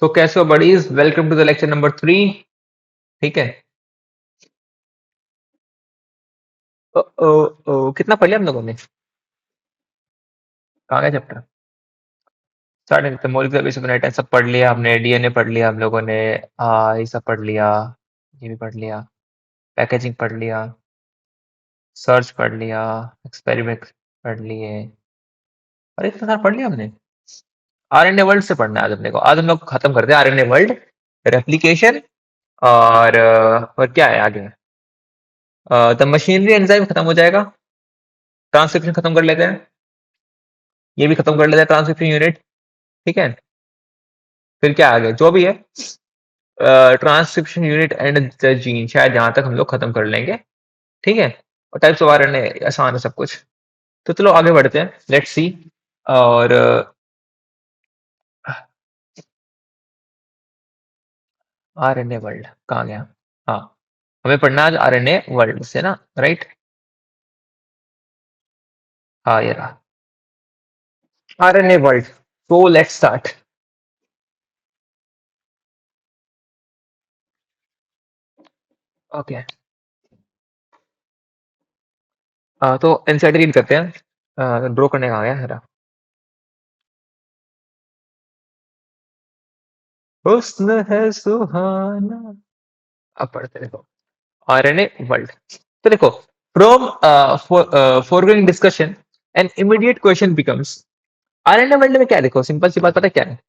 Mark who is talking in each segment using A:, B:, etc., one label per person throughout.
A: सो कैसे हो buddies, welcome to the lecture number 3। ठीक है। कितना पढ़ लिया हम लोगों ने? कहाँ गया चैप्टर? स्टार्ट करते हैं। मौलिक ऊतक सब पढ़ लिया हमने, डीएनए पढ़ लिया हम लोगों ने। ये सब पढ़ लिया, ये भी पढ़ लिया, पैकेजिंग पढ़ लिया, सर्च पढ़ लिया, एक्सपेरिमेंट पढ़ लिए। अरे इतना सारा पढ़ लिया हमने। आरएनए वर्ल्ड से पढ़ना है आज अपने को। आज हम लोग खत्म करते हैं आरएनए वर्ल्ड, रेप्लिकेशन और क्या है आगे। द मशीनरी एंजाइम खत्म हो जाएगा, ट्रांसक्रिप्शन खत्म कर लेते हैं, ये भी खत्म कर लेते हैं ट्रांसक्रिप्शन यूनिट। ठीक है। फिर क्या आगे जो भी है, transcription unit and the gene, शायद यहाँ तक हम लोग खत्म कर लेंगे। ठीक है। और टाइप्स ऑफ आरएनए आसान है सब कुछ। तो चलो आगे बढ़ते हैं, लेट्स सी। और आरएनए वर्ल्ड कहाँ गया? हाँ, हमें पढ़ना आज आरएनए वर्ल्ड से ना, राइट? हाँ ये रहा RNA world. So let's start. Okay. तो एनसीईआरटी रीड करते हैं। ड्रॉ करने का आ गया है। हुस्न है सुहाना। अब पढ़ते देखो, आरएनए वर्ल्ड। तो देखो, from foregoing discussion an immediate question becomes, RNA world में क्या है? देखो सिंपल सी बात, पता है क्या है?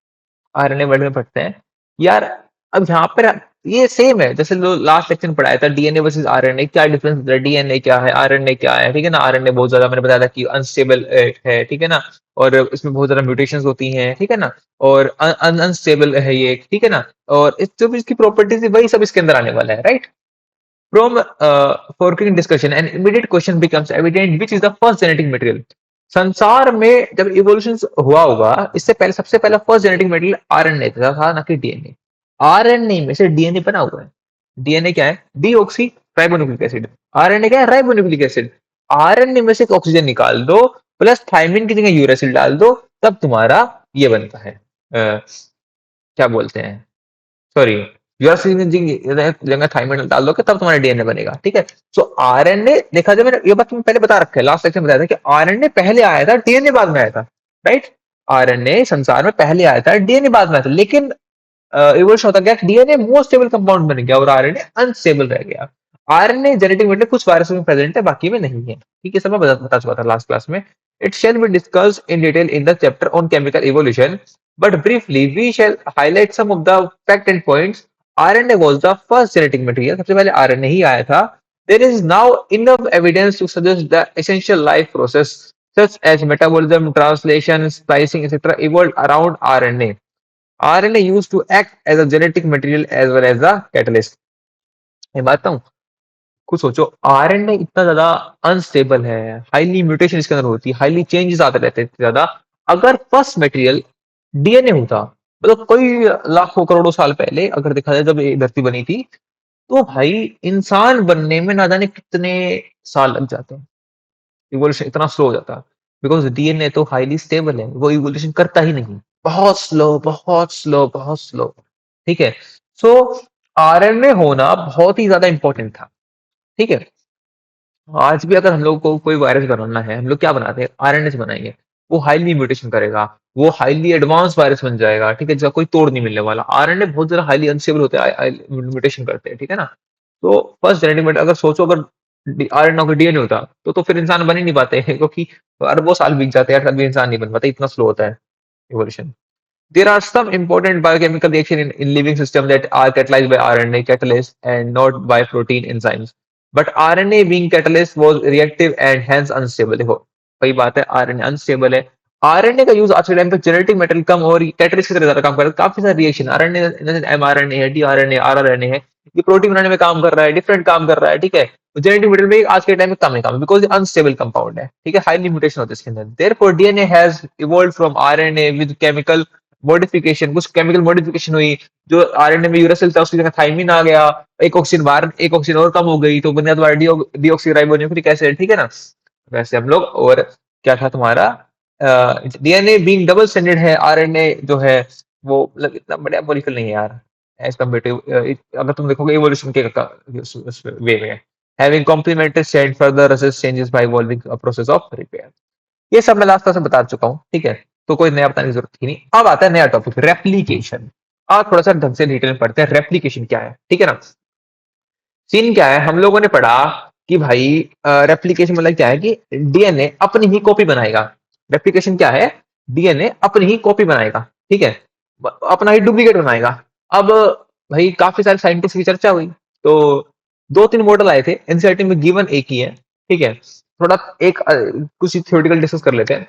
A: आरएनए वर्ल्ड में पढ़ते हैं यार। अब यहाँ पर ये सेम है जैसे लास्ट लेक्चर में पढ़ाया था, डीएनए वर्सेस आरएनए। क्या डिफरेंस है? डीएनए क्या है, आरएनए क्या है? ठीक है ना। आरएनए बहुत ज्यादा मैंने बताया था कि अनस्टेबल है, ठीक है ना। और इसमें बहुत ज्यादा म्यूटेशंस होती हैं, ठीक है ना। और अनस्टेबल है ये, ठीक है ना। और इस जो भी इसकी प्रॉपर्टीज है वही सब इसके अंदर आने वाला है, right? From foregoing discussion, an immediate question becomes evident: which is the first genetic material? संसार में जब इवोल्यूशन हुआ होगा, इससे पहले सबसे पहला फर्स्ट जेनेटिक मटेरियल आरएनए था, ना कि डीएनए। आरएनए में से डीएनए बना हुआ है। डीएनए क्या है? Deoxy ribonucleic acid. आरएनए क्या है? Ribonucleic acid. आरएनए में से ऑक्सीजन निकाल दो, प्लस थाइमिन की जगह यूरेसिल डाल दो, तब तुम्हारा ये बनता है। क्या बोलते हैं, सॉरी, यूरासिल जगह थाइमिन डाल दोगे तब तुम्हारा डीएनए बनेगा। ठीक है। सो आरएनए देखा जाए, मैंने ये बात तुम्हें पहले बता रखा है, लास्ट सेक्शन में बताया था कि आरएनए पहले आया था, डीएनए बाद में आया था, राइट? आरएनए संसार में पहले आया था, डीएनए बाद में आया था। लेकिन इवोल्यूशन होता गया, डीएनए मोस्ट स्टेबल कंपाउंड बन गया और आरएनए अनस्टेबल रह गया। आरएनए जेनेटिक मटेरियल कुछ वायरस में प्रेजेंट है, बाकी में नहीं है। ठीक है, सब मैं बता चुका था लास्ट क्लास में। It shall be discussed in detail in the chapter on chemical evolution, but briefly we shall highlight some of the fact and points. RNA was the first genetic material, सबसे पहले RNA ही आया था। There is now enough evidence to suggest the essential life process such as metabolism, translation, splicing, etc. evolved around RNA. RNA used to act as a genetic material as well as a catalyst. मैं बात हूँ, कुछ सोचो, RNA इतना ज्यादा unstable है, highly mutation इसके अंदर होती है, हाईली चेंजेस आते रहते हैं इतने ज्यादा। अगर फर्स्ट मटेरियल डीएनए होता, मतलब कोई लाखों करोड़ों साल पहले अगर देखा जाए जब ये धरती बनी थी, तो भाई इंसान बनने में ना जाने कितने साल लग जाते हैं। इवोल्यूशन इतना स्लो हो जाता, बिकॉज डीएनए तो हाईली स्टेबल है, वो इवोल्यूशन करता ही नहीं। बहुत स्लो, बहुत स्लो, बहुत स्लो। ठीक है। सो आरएनए होना बहुत ही ज्यादा इंपॉर्टेंट था। ठीक है। आज भी अगर हम लोग को कोई वायरस बनाना है, हम लोग क्या बनाते हैं? आरएनए से बनाएंगे। वो हाईली म्यूटेशन करेगा, वो हाईली एडवांस वायरस बन जाएगा, ठीक है, जिसका कोई तोड़ नहीं मिलने वाला। आरएनए बहुत ज्यादा हाईली अनस्टेबल होते हैं, म्यूटेशन करते हैं, ठीक है ना। तो फर्स्ट जेनेटिक मटेरियल, अगर सोचो अगर आरएनए का डीएनए होता तो फिर इंसान बन ही नहीं पाते हैं, क्योंकि अरबों साल बीत जाते हैं, तब भी इंसान नहीं बन पाता, इतना स्लो होता है evolution. There are some important biochemical reactions in living systems that are catalyzed by RNA catalyst and not by protein enzymes. But RNA being catalyst was reactive and hence unstable. देखो वही बात है, RNA unstable है। RNA का use आज के time पे genetic material कम और कैटलिस्ट की तरह ज्यादा काम कर रहा है। काफी सारे रिएक्शन आरएनए, एमआरएनए है, डीआरएनए, आरआरएनए है, ये प्रोटीन बनाने में काम कर रहा है, डिफरेंट काम कर रहा है। ठीक है। जेनेटिक मटेरियल में आज के टाइम में कम है, काम बिकॉज अनस्टेबल कंपाउंड है। ठीक है, हाईली म्यूटेशन होता है इसके अंदर। Therefore DNA has evolved from RNA with chemical modification, कुछ केमिकल मॉडिफिकेशन हुई, जो आरएनए में यूरासिल था उसकी जगह थाइमिन आ गया, एक ऑक्सीजन बाहर, एक ऑक्सीजन और कम हो गई, तो बन गया तुम्हारा डीऑक्सी राइबोन्यूक्लिक एसिड। ठीक है ना। वैसे हम लोग, और क्या था तुम्हारा, डीएनए बीइंग डबल स्टैंडर्ड है, आरएनए जो है वो मतलब इतना बढ़िया मॉलिक्यूल नहीं है यार एज कम्पेयर टू अगर तुम देखोगे इवोल्यूशन के वे में having complementary strand further resist changes by evolving a process of repair. ये सब मैं लास्ट क्लास में बता चुका हूँ, ठीक है, तो कोई नया बताने की जरूरत ही नहीं। अब आता है नया टॉपिक रेप्लीकेशन। और थोड़ा सा ढंग से डिटेल में पढ़ते हैं रेप्लीकेशन क्या है, ठीक है ना। सीन क्या है, हम लोगों ने पढ़ा कि भाई रेप्लिकेशन मतलब क्या है कि डीएनए अपनी ही कॉपी बनाएगा। रेप्लिकेशन क्या है, डीएनए अपनी ही कॉपी बनाएगा, ठीक है, अपना ही डुप्लीकेट बनाएगा। अब भाई काफी सारे साइंटिस्ट की चर्चा हुई, तो दो तीन मॉडल आए थे, एनसीईआरटी में गिवन एक ही है, ठीक है। थोड़ा एक कुछ थ्योरेटिकल डिस्कस कर लेते हैं।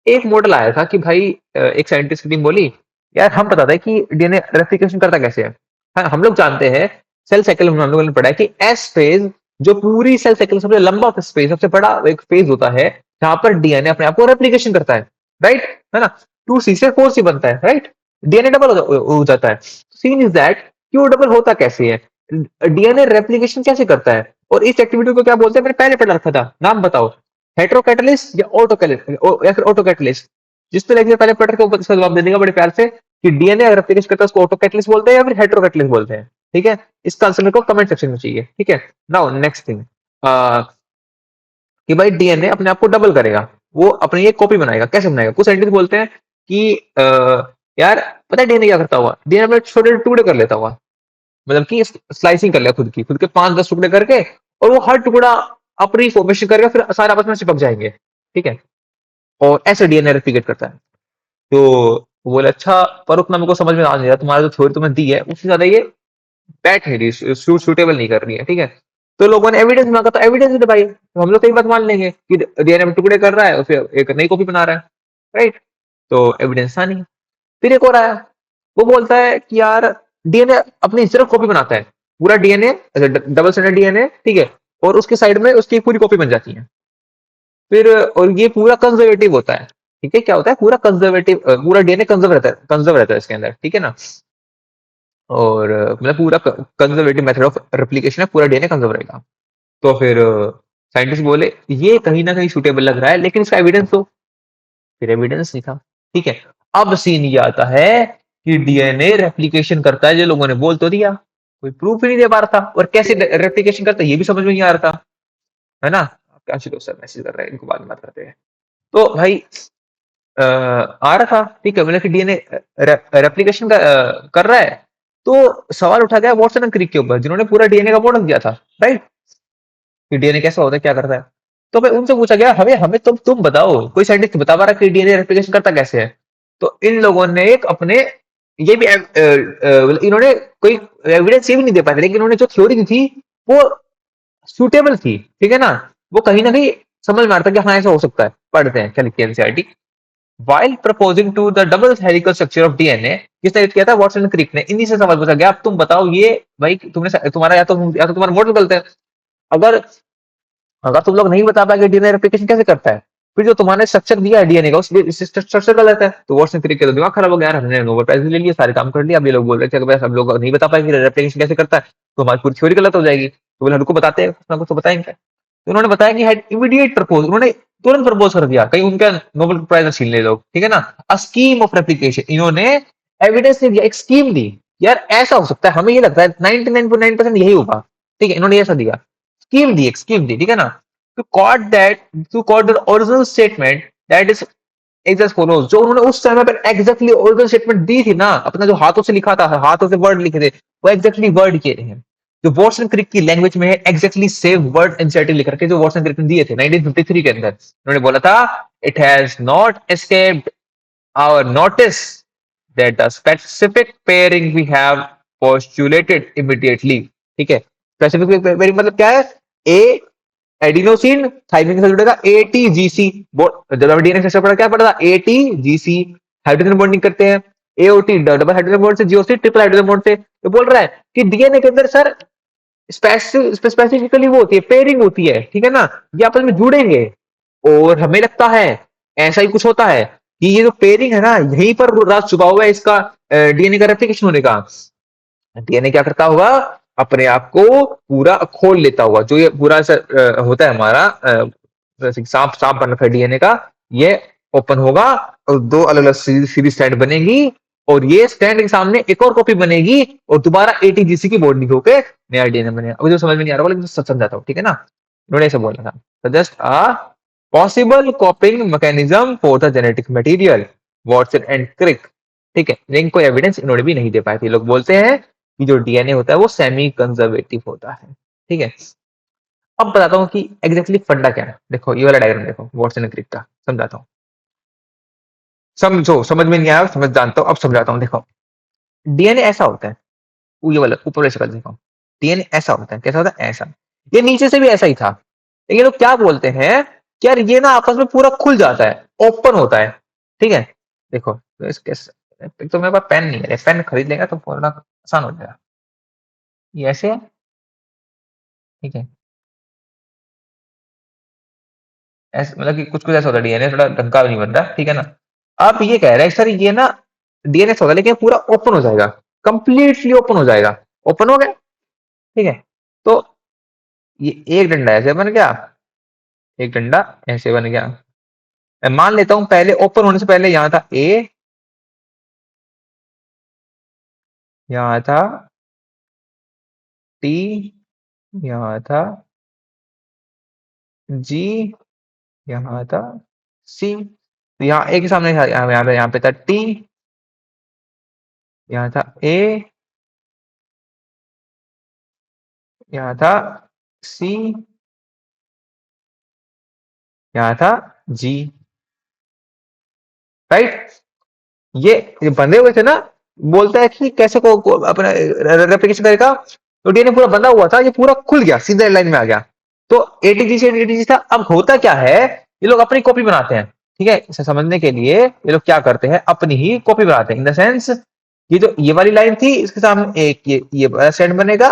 A: एक मॉडल आया था कि भाई एक साइंटिस्ट की टीम बोली यार हम बताते हैं कि डीएनए रेप्लिकेशन करता कैसे है। हाँ, हम लोग जानते हैं सेल साइकिल में हम लोगों ने पढ़ा है कि एस फेज जो पूरी सेल साइकिल सबसे लंबा फेज सबसे बड़ा एक फेज होता है जहां पर डीएनए अपने आप को रेप्लिकेशन करता है, राइट, है ना। 2C से 4C बनता है, राइट, डीएनए डबल हो जाता है। सीन इज दैट कि वो डबल होता कैसे है, डीएनए रेप्लिकेशन कैसे करता है, और इस एक्टिविटी को क्या बोलते हैं, मैंने पहले पढ़ा रखा था, नाम बताओ, हेट्रोकैटलिस्ट या या फिर ऑटोकैटलिस्ट। जिसपे लेक्चर पहले पढ़ के ऊपर इसका जवाब दे देगा बड़े प्यार से कि डीएनए अगर रेप्लिकेशन करता है उसको ऑटोकैटलिस्ट बोलते हैं या फिर हेट्रोकैटलिस्ट बोलते हैं, ठीक है। इसका आंसर मेरे को कमेंट सेक्शन में चाहिए, ठीक है। नाउ नेक्स्ट थिंग कि भाई डीएनए अपने आप को डबल करेगा, वो अपनी एक कॉपी बनाएगा। कैसे बनाएगा, कुछ साइंटिस्ट बोलते हैं कि यार पता है डीएनए क्या करता हुआ, डीएनए अपने छोटे टुकड़े कर लेता हुआ, मतलब कि स्लाइसिंग कर लिया खुद के 5-10 टुकड़े करके, और वो हर टुकड़ा अपनी फॉर्मेशन करेगा, फिर सारे आपस में चिपक जाएंगे, ठीक है, और ऐसे डीएनए रेप्लिकेट करता है। तो वो बोले अच्छा पर उतना मेरे को समझ में आ नहीं रहा, तुम्हारा जो थ्योरी तुमने दी है उससे ज्यादा ये बैठ नहीं रही, सूटेबल नहीं कर रही है, ठीक है। तो लोगों ने एविडेंस मांगा, तो एविडेंस दे भाई, तो हम लोग तो एक बात मान लेंगे कि डीएनए में टुकड़े कर रहा है और फिर एक नई कॉपी बना रहा है, राइट। तो एविडेंस था नहीं। फिर एक और आया, वो बोलता है कि यार डीएनए अपनी सिर्फ कॉपी बनाता है, पूरा डीएनए डबल स्टैंडर्ड डीएनए, ठीक है, और उसके साइड में उसकी पूरी कॉपी बन जाती है। फिर और ये पूरा कंजर्वेटिव होता है, ठीक है, क्या होता है पूरा कंजर्वेटिव, पूरा डीएनए कंजर्व रहता है इसके अंदर, ठीक है ना। और मतलब पूरा कंजर्वेटिव मेथड ऑफ रेप्लिकेशन है, पूरा डीएनए कंजर्व रहेगा। तो फिर साइंटिस्ट बोले ये कहीं ना कहीं सूटेबल लग रहा है, लेकिन इसका एविडेंस दो। फिर एविडेंस नहीं था, ठीक है। अब सीन ये आता है कि डीएनए रेप्लिकेशन करता है, जो लोगों ने बोल तो दिया, कोई प्रूफ ही नहीं दे पा रहा था, और कैसे रेप्लिकेशन करता है ये भी समझ में नहीं आ रहा था, है ना। क्या चलो सर मैसेज कर रहे हैं, इनको बाद में बात करते हैं। तो भाई आ रहा था, ठीक है, मतलब कि डीएनए रेप्लिकेशन कर रहा है। तो सवाल उठा गया वॉटसन एंड क्रिक के ऊपर, जिन्होंने पूरा डीएनए का मॉडल दिया था, राइट, कि डीएनए कैसा होता है, क्या करता है। तो भाई उनसे पूछा गया हमें हमें तुम बताओ, कोई साइंटिस्ट बता पा रहा कि डीएनए रेप्लिकेशन करता कैसे है। तो इन लोगों ने एक अपने ये भी इन्होंने कोई एविडेंस ये भी नहीं दे पाए थे, लेकिन इन्होंने जो थ्योरी दी थी वो सूटेबल थी, ठीक है ना। वो कहीं ना कहीं समझ में आता कि हाँ ऐसा हो सकता है। पढ़ते हैं क्या लिखती है NCERT. While proposing to the double helical structure of DNA, किसने किया था, वॉटसन क्रिक ने। इन्हीं से सवाल पूछा गया अब तुम बताओ ये भाई तुमने तुम्हारा या तो तुम्हारा मॉडल गलत है। अगर अगर तुम लोग नहीं बता पाए डीएनए रेप्लिकेशन कैसे करता है, फिर जो तुम्हारे स्ट्रक्चर दिया है डीएनए का उस स्ट्रक्चर गलत है। तो वॉटसन क्रिक का तो दिमाग खराब हो गया यार, हमने नोबेल प्राइज ले लिया, सारे काम कर लिया, अब ये लोग बोल रहे थे कि हम लोग नहीं बता पाए कि रेप्लिकेशन कैसे करता है, तो हमारी पूरी थ्योरी गलत हो जाएगी। तो बोले हमको बताते हैं, कुछ ना कुछ तो बताएंगे। तो उन्होंने बताया कि हैड इमीडिएट प्रपोज, उन्होंने तुरंत प्रपोज कर दिया, कहीं उनका नोबेल प्राइज ना छीन ले लोग, ठीक है ना। अ स्कीम ऑफ रेप्लिकेशन, इन्होंने एविडेंस नहीं दिया, एक स्कीम दी। यार ऐसा हो सकता है, हमें ये लगता है 99.9% यही होगा, ठीक है, इन्होंने ऐसा दिया, स्कीम दी, ठीक है ना। To quote that to quote the original statement that is exact follows, जो उन्होंने उस समय पर एग्जैक्टली ओरिजिनल स्टेटमेंट दी थी ना, अपना जो हाथों से लिखा था, हाथों से वर्ड लिखे थे, वो एग्जैक्टली वर्ड किए हैं जो वॉटसन क्रिक की लैंग्वेज में है, एग्जैक्टली सेम वर्ड एनसीईआरटी लिख रखे जो वॉटसन क्रिक ने दिए थे 1953 के अंदर। उन्होंने बोला था it has not escaped our notice that the specific pairing we have postulated immediately, ठीक है। स्पेसिफिक पेयरिंग मतलब क्या है, ए एडिनोसिन थाइमिन के साथ जुड़ेगा एटीजीसी, जब हम डीएनए स्ट्रक्चर पढ़ा क्या पढ़ा था, एटीजीसी, हाइड्रोजन बॉन्डिंग करते हैं, एओटी डबल हाइड्रोजन बॉन्ड से, जीओसी ट्रिपल हाइड्रोजन बॉन्ड से। तो बोल रहा है कि डीएनए के अंदर सर स्पेसिफिकली वो होती है, पेयरिंग होती है, ठीक है ना, ये आपस में जुड़ेंगे। और हमें लगता है ऐसा ही कुछ होता है कि ये जो पेयरिंग है ना, यहीं पर राज छुपा हुआ है इसका डीएनए का रेप्लिकेशन होने का। डीएनए क्या करता होगा, अपने आप को पूरा खोल लेता होगा, जो ये पूरा होता है हमारा सांप सांप बन रखा है डीएनए का, ये ओपन होगा और दो अलग अलग सीरीज स्ट्रैंड बनेगी, और ये स्टैंड के सामने एक और कॉपी बनेगी और दोबारा एटीजीसी की बॉन्डिंग होकर नया डीएनए बनेगा। अभी जो समझ में नहीं आ रहा लेकिन सब समझाता हूँ, ठीक है ना। उन्होंने ऐसे बोला था, तो just a possible copying mechanism for the genetic material Watson and Crick, ठीक है। लेकिन कोई एविडेंस इन्होंने भी नहीं दे पाए थे। लोग बोलते हैं कि जो डीएनए होता है वो सेमी कंजर्वेटिव होता है, ठीक है। अब बताता हूँ कि एग्जैक्टली फंडा क्या है। देखो ये वाला डायग्राम देखो वॉटसन एंड क्रिक का, समझाता हूँ। समझो, समझ में नहीं आया समझ जानता हूँ, अब समझाता हूँ। देखो डीएनए ऐसा होता है, ये वाला ऊपर वाले शक्ल देखो, डीएनए ऐसा होता है। कैसा होता है? ऐसा। ये नीचे से भी ऐसा ही था, लेकिन लोग क्या बोलते हैं कि यार ये ना आपस में पूरा खुल जाता है, ओपन होता है, ठीक है। देखो तो इसके एक तो मेरे पास पेन नहीं है, पेन खरीद लेगा तो थोड़ा आसान हो जाएगा। ये ऐसे है, ठीक है। ऐसे मतलब कि कुछ कुछ ऐसा होता है, डीएनए थोड़ा ढंग का नहीं बनता, ठीक है ना। आप ये कह रहे हैं सर ये ना डीएनए होता है लेकिन पूरा ओपन हो जाएगा, कंप्लीटली ओपन हो जाएगा। ओपन हो गया, ठीक है। तो ये एक डंडा ऐसे बन गया, एक डंडा ऐसे बन गया। मैं मान लेता हूं पहले ओपन होने से पहले यहां था ए, यहां था टी, यहां था जी, यहां था सी। तो यहाँ ए के सामने था, यहाँ पे था टी, यहाँ था ए, यहाँ था सी, यहाँ था जी, राइट। ये बंधे हुए थे ना। बोलता है कि कैसे को अपना रेप्लिकेशन करेगा। तो डीएनए पूरा बंधा हुआ था, ये पूरा खुल गया, सीधे लाइन में आ गया। तो एटीजी से एटीजी था। अब होता क्या है, ये लोग अपनी कॉपी बनाते हैं, ठीक है। इसे समझने के लिए ये लोग क्या करते हैं, अपनी ही कॉपी बनाते हैं। इन द सेंस ये जो ये वाली लाइन थी इसके सामने एक ये स्टैंड बनेगा,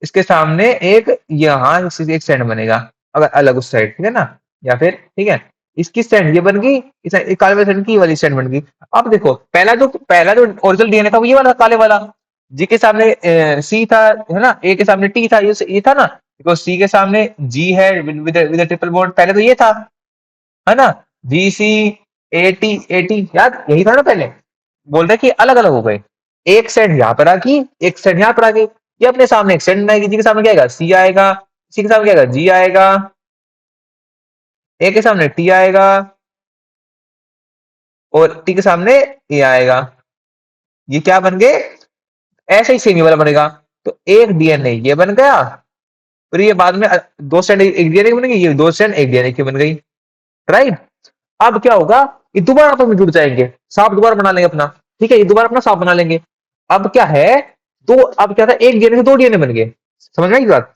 A: इसके सामने एक यहाँ एक स्टैंड बनेगा, अगर अलग उस साइड, ठीक है ना। या फिर ठीक है, इसकी स्टैंड ये बन गई, काले वाले स्टैंड की वाली स्टैंड बन गई। अब देखो पहला जो ओरिजिनल डीएनए था वो ये वाला काले वाला, जी के सामने सी था, है ना। ए के सामने टी था, ये था ना। बिकॉज सी के सामने जी है विद ट्रिपल बॉन्ड, पहले तो ये था, है ना। जी सी ए टी याद यही था ना पहले। बोल रहे कि अलग अलग हो गए, एक सेट यहाँ पर आ गई, एक सेट यहाँ पर आ गई। ये अपने सामने एक सेट आएगी, जी के सामने क्या आएगा, सी आएगा, सी के सामने क्या आएगा, जी आएगा, ए के सामने टी आएगा और टी के सामने ए आएगा। ये क्या बन गए, ऐसे ही सेम ये वाला बनेगा। तो एक डीएनए ये बन गया, और ये बाद में दो स्टैंड एक डीएनए की बनेगी, ये दो स्टैंड एक डीएनए की बन गई, राइट। अब क्या होगा, ये दोबारा आपस में जुड़ जाएंगे, सांप दोबारा बना लेंगे अपना, ठीक है। ये दोबारा अपना सांप बना लेंगे। अब क्या है, तो अब क्या था, एक डीएनए से दो डीएनए बन गए। समझ में आई बात।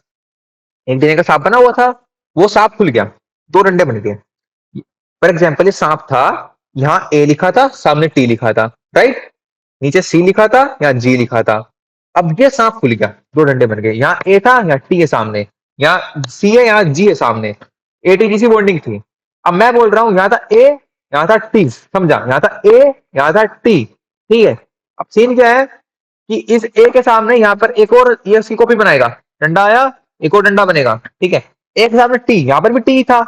A: एक डीएनए का सांप बना हुआ था, वो सांप खुल गया, दो डंडे बन गए। फॉर एग्जाम्पल ये सांप था, यहाँ ए लिखा था, सामने टी लिखा था, राइट। नीचे सी लिखा था, यहाँ जी लिखा था। अब ये सांप खुल गया, दो डंडे बन गए। यहाँ ए था, यहाँ टी है सामने, यहाँ सी है, यहाँ जी है सामने। एटीजीसी बॉन्डिंग थी। अब मैं बोल रहा हूं यहाँ था ए, यहाँ था टी, समझा, यहाँ था ए, यहाँ था टी, ठीक है। अब सीन क्या है कि इस ए के सामने यहाँ पर एक और ये उसकी कॉपी बनाएगा, डंडा आया, एक और डंडा बनेगा, ठीक है। एक के सामने टी, यहाँ पर भी टी था,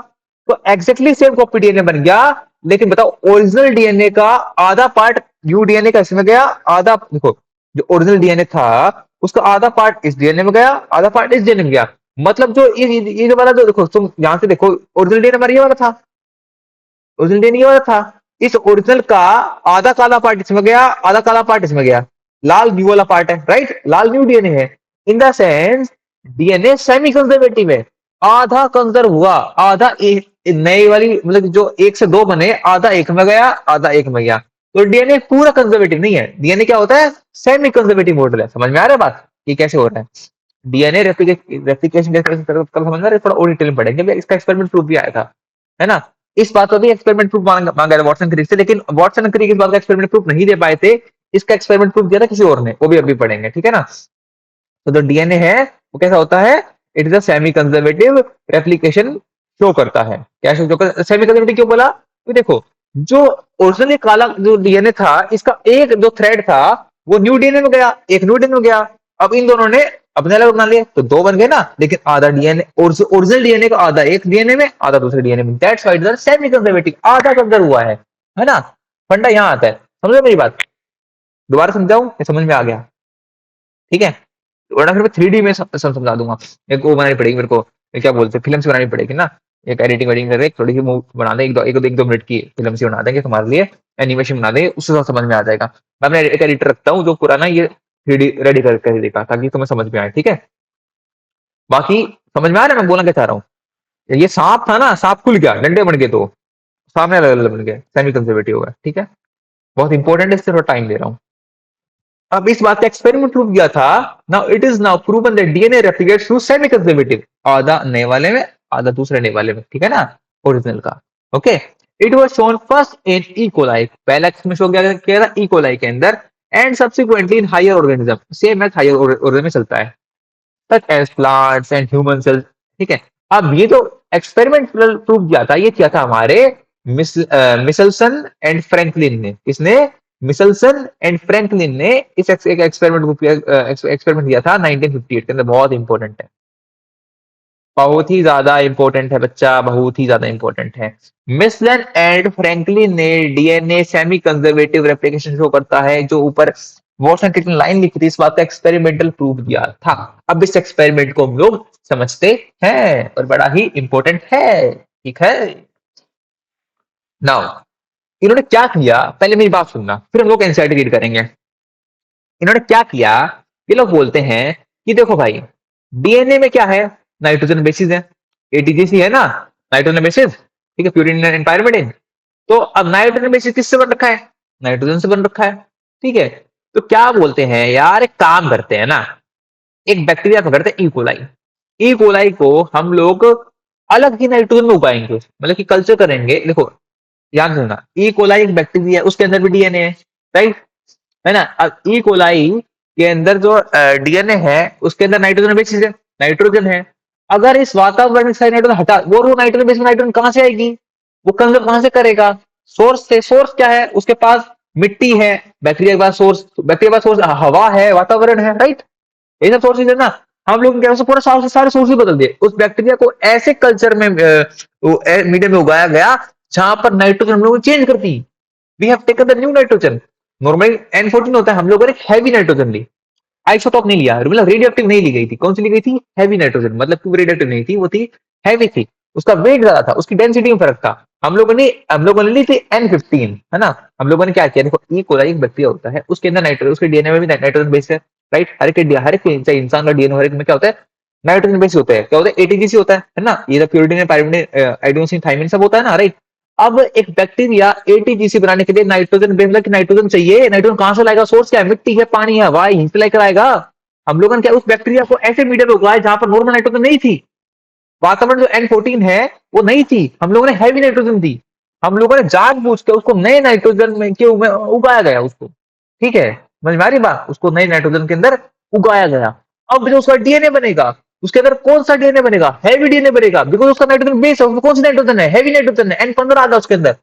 A: तो एग्जैक्टली सेम कॉपी डीएनए बन गया। लेकिन बताओ ओरिजिनल डीएनए का आधा पार्ट यू डीएनए का इसमें गया, आधा देखो जो ओरिजिनल डीएनए था उसका आधा पार्ट इस डीएनए में गया, आधा पार्ट इस डीएनए में गया। मतलब जो ये वाला जो देखो तुम यहां से देखो, ओरिजिनल डीएनए हमारा ये वाला था, ओरिजिनल डीएनए ये वाला था। इस ओरिजिनल का आधा काला पार्ट इसमें गया, आधा काला पार्ट इसमें गया, लाल न्यू वाला पार्ट है, राइट। लाल न्यू डीएनए है। In the sense DNA semi conservative है, आधा कंजर्व हुआ, आधा एक नई वाली मतलब जो एक से दो बने, आधा एक में गया, आधा एक में गया। तो डीएनए पूरा कंजर्वेटिव नहीं है। डीएनए क्या होता है, सेमी कंजर्वेटिव मॉडल है। समझ में आ रहा है बात, ये कैसे हो रहा है। डीएनए रेप्लिकेशन कल समझना, थोड़ा और डिटेल में पढ़ेंगे। इसका एक्सपेरिमेंट प्रूफ भी आया था, है ना। इस बात का भी एक्सपेरिमेंट प्रूफ मांगा था वॉटसन क्रिक से, लेकिन वॉटसन क्रिक इस बात का एक्सपेरिमेंट प्रूफ नहीं दे पाए थे। इसका एक्सपेरिमेंट प्रूफ दिया था किसी और ने, वो भी अभी पढ़ेंगे, ठीक है ना। तो जो डीएनए है वो कैसा होता है, it is a semi conservative replication show करता है। क्या शो करता है, सेमी कंजर्वेटिव क्यों बोला, तो देखो जो ओरिजिनली काला जो डीएनए था, इसका एक जो थ्रेड था वो न्यू डीएनए में गया, एक न्यू डीएनए में गया। अब इन दोनों ने अपने अलग बना लिए, तो दो बन गए ना। लेकिन आधा डीएनए ओरिजिनल डीएनए का आधा एक डीएनए में, आधा दूसरे डीएनए में, that's why it is semi conservative, आधा कंजर्व हुआ है ना। फंडा यहाँ आता है, समझो मेरी बात। दोबारा समझाऊं या समझ में आ गया? ठीक है, वरना फिर मैं 3D में समझा दूंगा। एक वो बनानी पड़ेगी मेरे को, क्या बोलते हैं, फिल्म से बनानी पड़ेगी ना, एक एडिटिंग वेडिटिंग करके थोड़ी सी मूव बना दें, एक दो मिनट की फिल्म से बना देंगे तुम्हारे लिए, एनिमेशन बना देंगे, उससे समझ में आ जाएगा। मैं अपना एक एडिटर रखता हूँ जो पुराना ये 3D रेडी कर देगा, ताकि तुम्हें समझ में आए। ठीक है, बाकी समझ में आ रहा है मैं बोलना क्या चाह रहा हूँ? ये सांप था ना, सांप खुल गया, डंडे बन गए, तो सामने अलग अलग बन गए, सेमी कंजर्वेटिव होगा। ठीक है, बहुत इंपॉर्टेंट है, इससे थोड़ा टाइम दे रहा हूँ। अब इस बात का एक्सपेरिमेंट प्रूव किया था। Now it is now proven that DNA replicates through semi conservative, आधा नए वाले में आधा दूसरे नए वाले में, ठीक है ना, ओरिजिनल का। Okay, it was shown first in E coli, पहला इसमें शो किया था ई कोलाई के अंदर, and subsequently in higher organism, same है हायर ऑर्गेनिज्म में चलता है, such as plants and human cells। ठीक है, अब ये तो एक्सपेरिमेंट प्रूव किया था, ये किया था हमारे मिसलसन एंड फ्रैंकलिन ने। किसने? मिसलसन एंड फ्रैंकलिन ने इस एक एक्सपेरिमेंट किया था 1958 के अंदर, बहुत इंपॉर्टेंट है, बहुत ही ज्यादा इंपॉर्टेंट है बच्चा, बहुत ही ज्यादा इंपॉर्टेंट है। मिसलन एंड फ्रैंकलिन ने DNA semi conservative replication show करता है, जो ऊपर वॉटसन ने लाइन लिखी थी, इस बात का एक्सपेरिमेंटल प्रूफ दिया था। अब इस एक्सपेरिमेंट को हम लोग समझते हैं और बड़ा ही इंपॉर्टेंट है। ठीक है, नाउ इन्होंने क्या किया, पहले मेरी बात सुनना, फिर हम लोग एनसीईआरटी रीड करेंगे। इन्होंने क्या किया, ये लोग बोलते हैं कि देखो भाई, डीएनए में क्या है, नाइट्रोजन बेसिस है, एटीजीसी है ना, नाइट्रोजन बेसिस। ठीक है, प्यूरिन एंड पायरिमिडिन। तो अब नाइट्रोजन बेसिस किससे बन रखा है? नाइट्रोजन से बन रखा है। ठीक है, तो क्या बोलते हैं यार, एक काम करते हैं ना, एक बैक्टीरिया पकड़ते हैं, इकोलाई। इकोलाई को हम लोग अलग ही नाइट्रोजन में उगाएंगे, मतलब कि कल्चर करेंगे। देखो याद रखना, ई कोलाई एक बैक्टीरिया है, उसके अंदर भी डीएनए है, राइट, है ना। अब ई कोलाई के अंदर जो डीएनए है, उसके अंदर नाइट्रोजन बेसिस है, नाइट्रोजन है। अगर इस वातावरण से नाइट्रोजन हटा, वो नाइट्रोजन बेसिस नाइट्रोजन कहां से आएगी, वो कंजर्व कहां से करेगा? सोर्स से। सोर्स क्या है? उसके पास मिट्टी है, बैक्टीरिया के पास सोर्स, बैक्टीरिया के पास सोर्स हवा है, वातावरण है, राइट, ये सब सोर्सेज है ना। हम लोग क्या पूरा सारे सोर्सेज बदल दिए, उस बैक्टीरिया को ऐसे कल्चर में मीडियम में उगाया गया जहां पर नाइट्रोजन हम लोगों ने चेंज कर दी। We have taken the new nitrogen. Normally N14 होता है, हम लोगों ने हैवी नाइट्रोजन ली, आइसोटॉप नहीं लिया, मतलब रेडियो एक्टिव नहीं ली गई थी। कौन सी ली गई थी? हैवी नाइट्रोजन, मतलब कि रेडियो एक्टिव नहीं थी, वो थी हैवी थी, उसका वेट ज्यादा था, उसकी डेंसिटी में फर्क था। हम लोगों ने ली थी N15, है ना। हम लोगों ने क्या किया, देखो ई कोलाई एक बैक्टीरिया होता है, उसके अंदर नाइट्रोजन, उसके डीएनए में भी नाइट्रोजन बेस है, राइट। हर एक चाहे इंसान का डीएनए, हर एक में क्या होता है, नाइट्रोजन बेस होता है। क्या होता है? एटीजीसी होता है ना, ये प्यूरिन पायरिमिडिन एडेनोसिन थाइमिन सब होता है ना, राइट। अब एक बैक्टीरिया एटीजीसी बनाने के लिए नाइट्रोजन बेस, मतलब कि नाइट्रोजन चाहिए, नाइट्रोजन कहां से लाएगा? सोर्स क्या है? मिट्टी है, पानी है, हवा, यहीं से लेकर आएगा। हम लोगों ने क्या, उस बैक्टीरिया को ऐसे मीडिया में उगाया जहां पर नॉर्मल नाइट्रोजन नहीं थी, वातावरण जो N14 है वो नहीं थी, हम लोगों ने हैवी नाइट्रोजन दी। हम लोगों ने जानबूझ के उसको नए नाइट्रोजन में के उगाया गया उसको। ठीक है, समझ में आ रही बात? उसको नए नाइट्रोजन के अंदर उगाया गया। अब जो उसका डीएनए बनेगा, उसके अंदर कौन सा डीएनए बनेगा? हैवी डीएनए बनेगा, बिकॉज उसका नाइट्रोजन बेस है, उसमें कौन सी नाइट्रोजन है? हैवी नाइट्रोजन है, N15 आ गया उसके अंदर।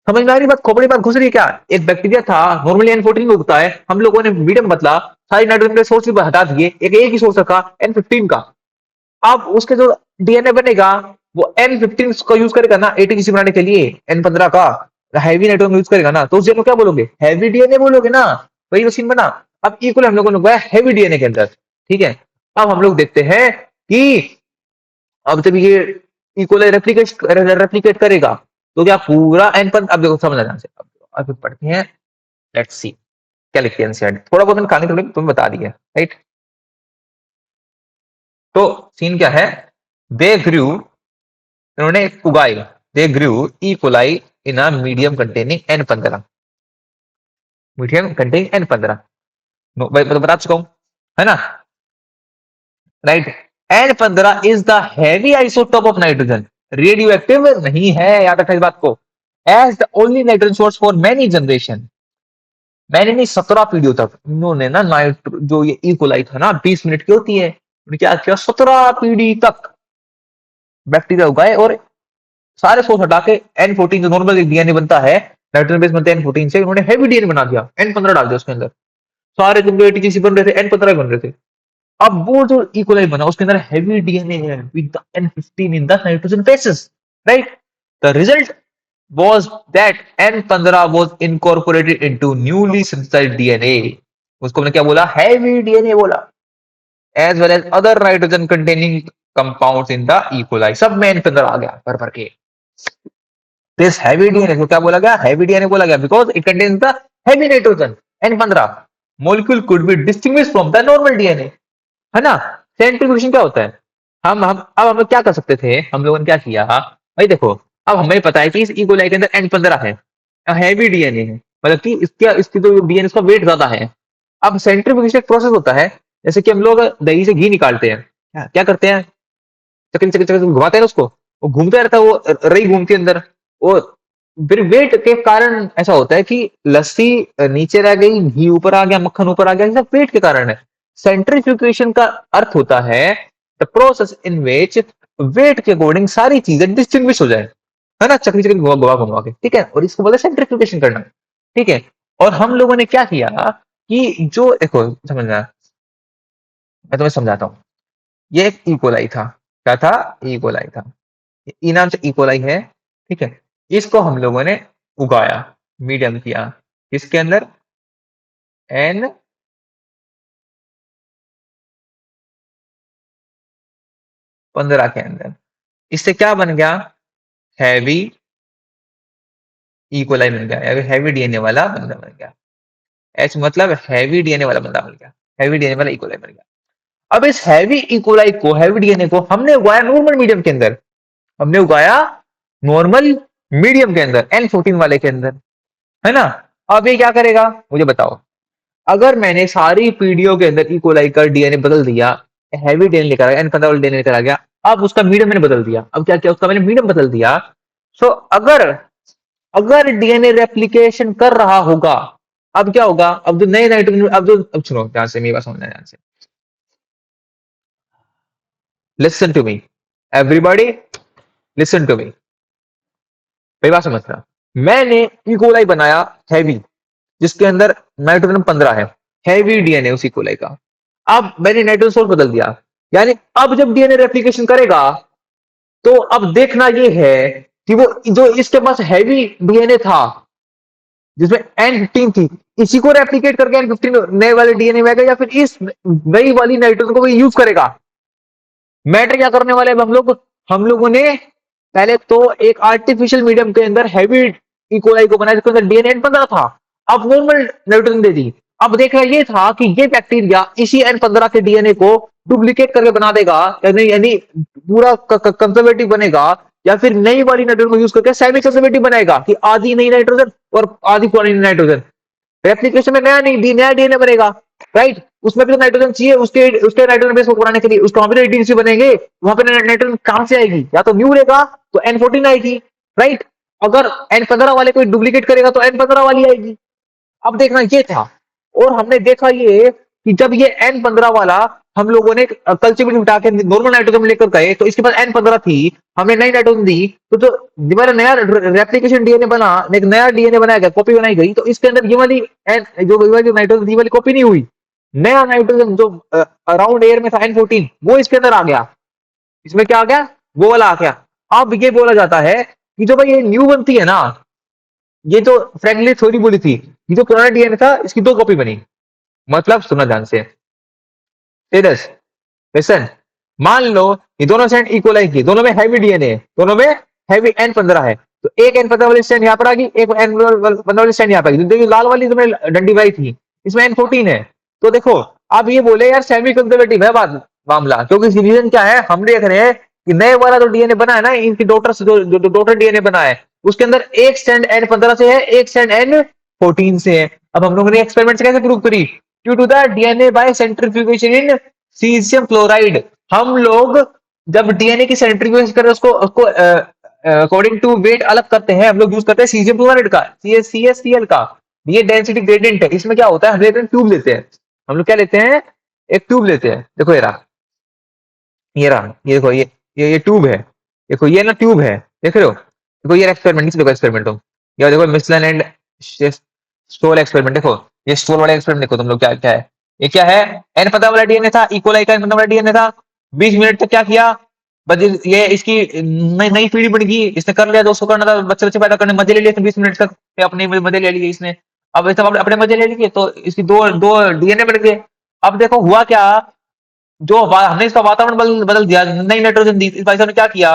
A: समझ में आ रही बात? खोपड़ी बात घुस रही है क्या? एक बैक्टीरिया था, नॉर्मली N14 में उगता है, हम लोगों ने मीडियम बदला, सारी नाइट्रोजन के सोर्स हटा दिए, एक ही सोर्स रखा, N15 का। अब उसके जो डीएनए बनेगा, वो N15 का यूज करेगा ना एटीजीसी बनाने के लिए, N15 का हैवी नाइट्रोजन यूज करेगा ना, तो उस डीएनए को क्या बोलोगे? हैवी डीएनए बोलोगे ना। वही मशीन बना। अब इक्वल हम लोगों ने उगाया हैवी डीएनए के अंदर। ठीक है, अब हम लोग देखते हैं कि अब जब ये इक्वल रेप्लिकेट करेगा, तो क्या पूरा एन पर, अब देखो समझ आ से, अब पढ़ते हैं, लेट्स सी क्या लिखते हैं एनसीईआरटी। थोड़ा बहुत मैंने कहानी थोड़ी तुम्हें बता दी है, राइट। तो सीन क्या है, दे ग्रू, इन्होंने उगाई, they grew E coli in a medium containing N15, medium containing N15, मैं तो बता चुका हूं, है ना, right. N15 is the heavy isotope of nitrogen, radioactive नहीं है, याद रखना इस बात को, as the only nitrogen source for many generation. मैंने नहीं 17 पीढ़ियों तक इन्होंने ना नाइट जो ये इकोलाई था ना 20 मिनट की होती है, उन्होंने क्या किया, 17 पीढ़ी तक बैक्टीरिया उगाए और सारे सोर्स हटा के N14 जो नॉर्मल डीएनए बनता है, नाइट्रोजन बेस बनते हैं N14 से, उन्होंने हैवी डीएनए बना दिया, N15 डाल दिया उसके अंदर। सारे जिनके एटीजीसी बन रहे थे N15 बन रहे थे। अब वो जो इकोलाई बना उसके अंदर हैवी डीएनए है with the N15 in the nitrogen bases, right. The result, was that N15 was incorporated into newly synthesized DNA. उसको हमने क्या बोला? Heavy DNA बोला. As well as other nitrogen containing compounds in the E. coli. सब में N15 आ गया भर भर के. This heavy DNA को क्या बोला गया? Heavy DNA बोला गया because it contains the heavy nitrogen N15. Molecule could be distinguished from the normal DNA. है ना? सेंट्रीफ्यूगेशन क्या होता है? हम क्या कर सकते थे? हम लोगों ने क्या किया? भाई देखो, अब हमें पता है कि इस इकोलाई के अंदर N15 है, हैवी डीएनए है, मतलब कि इसकी जो डीएनए इसका वेट ज्यादा है. अब सेंट्रीफ्यूगेशन एक प्रोसेस होता है, जैसे कि हम लोग दही से घी निकालते हैं. क्या करते हैं? चक्री चक्री चक्री घुमाते हैं उसको, वो घूमता रहता है, वो रही घूमती है अंदर. वो फिर वेट के कारण ऐसा होता है कि लस्सी नीचे रह गई, घी ऊपर आ गया, मक्खन ऊपर आ गया, ये सब वेट के कारण है. सेंट्रीफ्यूगेशन का अर्थ होता है the process in which weight के अकॉर्डिंग सारी चीजें डिस्टिंग्विश हो जाए, है ना, चक्री चक्री घुमा घुमा घुमा के. ठीक है, और इसको बोलते हैं सेंट्रीफ्यूगेशन करना. ठीक है, और हम लोगों ने क्या किया कि जो देखो समझना, मैं तुम्हें समझाता हूँ. ये एक इकोलाई था. क्या था? इकोलाई था. ई नाम से इकोलाई है. ठीक है, इसको हम लोगों ने उगाया, मीडियम किया. इसके अंदर N 15 के अंदर. इससे क्या बन गया? हैवी इकोलाई बन गया, या फिर हैवी डीएनए वाला बंदा बन गया. एच मतलब हैवी डीएनए वाला बंदा बन गया, हैवी डीएनए वाला इकोलाई बन गया. अब इस हैवी इकोलाई को, हैवी डीएनए को हमने उगाया नॉर्मल मीडियम के अंदर. हमने उगाया नॉर्मल मीडियम के अंदर, N14 वाले के अंदर, है ना. अब ये क्या करेगा मुझे बताओ? अगर मैंने सारी पीढ़ियों के अंदर इकोलाई का डीएनए बदल दिया, हैवी डीएनए लेकर आ गया, N15 वाला डीएनए लेकर आ गया, अब उसका मीडियम मैंने बदल दिया. अब क्या किया? उसका मैंने मीडियम बदल दिया. सो अगर अगर डीएनए रेप्लिकेशन कर रहा होगा, अब क्या होगा? अब जो नए नाइट्रोजन, अब सुनो ध्यान से, मेरी बात समझना ध्यान से. Listen to me everybody, listen to me. मेरी बात समझना. मैंने इकोलाई बनाया हैवी, जिसके अंदर नाइट्रोजन 15 है, हैवी डीएनए उसी इकोलाई का. अब मैंने नाइट्रोजन सोर्स बदल दिया, यानी अब जब डीएनए रेप्लिकेशन करेगा, तो अब देखना ये है कि वो जो इसके पास हैवी डीएनए था, जिसमें N15 थी, इसी को रेप्लिकेट करके N15 नए वाले डीएनए में आएगा, या फिर इस नई वाली नाइट्रोजन को यूज करेगा. मैटर क्या करने वाले हैं हम लोगों ने पहले तो एक आर्टिफिशियल मीडियम के अंदर हैवी इकोलाई को बनाया, जिसके अंदर डीएनए 15 था. अब नॉर्मल नाइट्रोजन दे दी. अब देखना ये था कि ये बैक्टीरिया इसी N15 के डीएनए को डुप्लीकेट करके बना देगा, यानी पूरा कंजर्वेटिव बनेगा, या फिर नई वाली नाइट्रोजन को यूज करके सेमी कंजर्वेटिव बनाएगा, कि आधी नई नाइट्रोजन और आधी पुरानी नाइट्रोजन. रेप्लिकेशन में नया डीएनए बनेगा, राइट. उसमें भी तो नाइट्रोजन चाहिए, उसके उसके नाइट्रोजन बेस को बनाने के लिए, उसको वहां पे एडीसी बनेंगे. वहां पे नाइट्रोजन कहां से आएगी? या तो न्यू रहेगा तो N14 आएगी, राइट. अगर N15 वाले कोई डुप्लीकेट करेगा तो N15 वाली आएगी. अब देखना ये था, और हमने देखा ये कि जब ये N15 वाला हम लोगों ने कल्चर में उठा के नॉर्मल नाइट्रोजन लेकर गए, तो इसके पास N15 थी, हमने नई नाइट्रोजन दी, तो जो दोबारा नया रेप्लिकेशन डीएनए बना, एक नया डीएनए बनाया गया, कॉपी बनाई गई, तो इसके अंदर ये वाली जो नाइट्रोजन थी, वाली कॉपी नहीं हुई. नया नाइट्रोजन जो अराउंड एयर में था N14, वो इसके अंदर आ गया. इसमें क्या आ गया? वो वाला आ गया. अब ये बोला जाता है कि जो भाई ये न्यू बनती है ना, ये जो फ्रैंकलिन थ्योरी बोली थी, ये जो पुराना डीएनए था, इसकी दो कॉपी बनी. मतलब सुना ध्यान से, टेरस लिसन. मान लो ये दोनों स्टैंड इक्वल की, दोनों में हैवी डीएनए, दोनों में हैवी N15 है, तो एक N15 वाली स्टैंड यहाँ पर आ गई, एक N15 वाली स्टैंड यहाँ पर आ गई. देखिए लाल वाली तुमने डंडी बनाई थी, इसमें N14 है. तो देखो अब ये बोले यार सेमी कंजर्वेटिव है बात मामला, क्योंकि रीजन क्या है? हम देख रहे हैं कि नए वाला जो डीएनए बना है ना, इनकी डॉटर से जो डॉटर डीएनए बना है, उसके अंदर एक स्टैंड N15 से है, एक स्टैंड N14 से है. अब हम लोगों ने एक्सपेरिमेंट से कैसे प्रूव करी? Due to the DNA by centrifugation in caesium chloride. हम लोग जब डीएनए की सेंट्रीफ्यूगेशन करते उसको अकॉर्डिंग टू वेट अलग करते हैं, हम लोग यूज करते हैं सीजियम क्लोराइड का, CaCl का. ये डेंसिटी ग्रेडियंट है. इसमें क्या होता है? हम लेते हैं ट्यूब लेते हैं, हम लोग क्या लेते हैं? एक ट्यूब लेते हैं. देखो ये रहा, ये रहा, ये देखो, ये ट्यूब है. देखो ये ना ट्यूब है, देख रहे हो? देखो ये एक्सपेरिमेंट, नीचे देखो एक्सपेरिमेंट तुम, ये देखो मिसलन एंड स्टोल एक्सपेरिमेंट. देखो ये स्टोल वाला एक्सपेरिमेंट देखो तुम लोग, क्या क्या है? ये क्या है? N15 वाला डीएनए था, इकोलाई का N15 वाला डीएनए था. 20 मिनट तक क्या किया? बस ये इसकी नई नई पीढ़ी बन गई, इसने कर लिया जो उसको करना था, बच्चे बच्चे पैदा करने मजे ले लिए 20 मिनट तक, ये अपने मजे ले लिए इसने। अब ये सब अपने मजे ले लिए तो इसकी दो दो डीएनए बन गए। अब देखो हुआ क्या, जो हमने इसका वातावरण बदल दिया, नई नाइट्रोजन दी, इस भाई साहब ने क्या किया,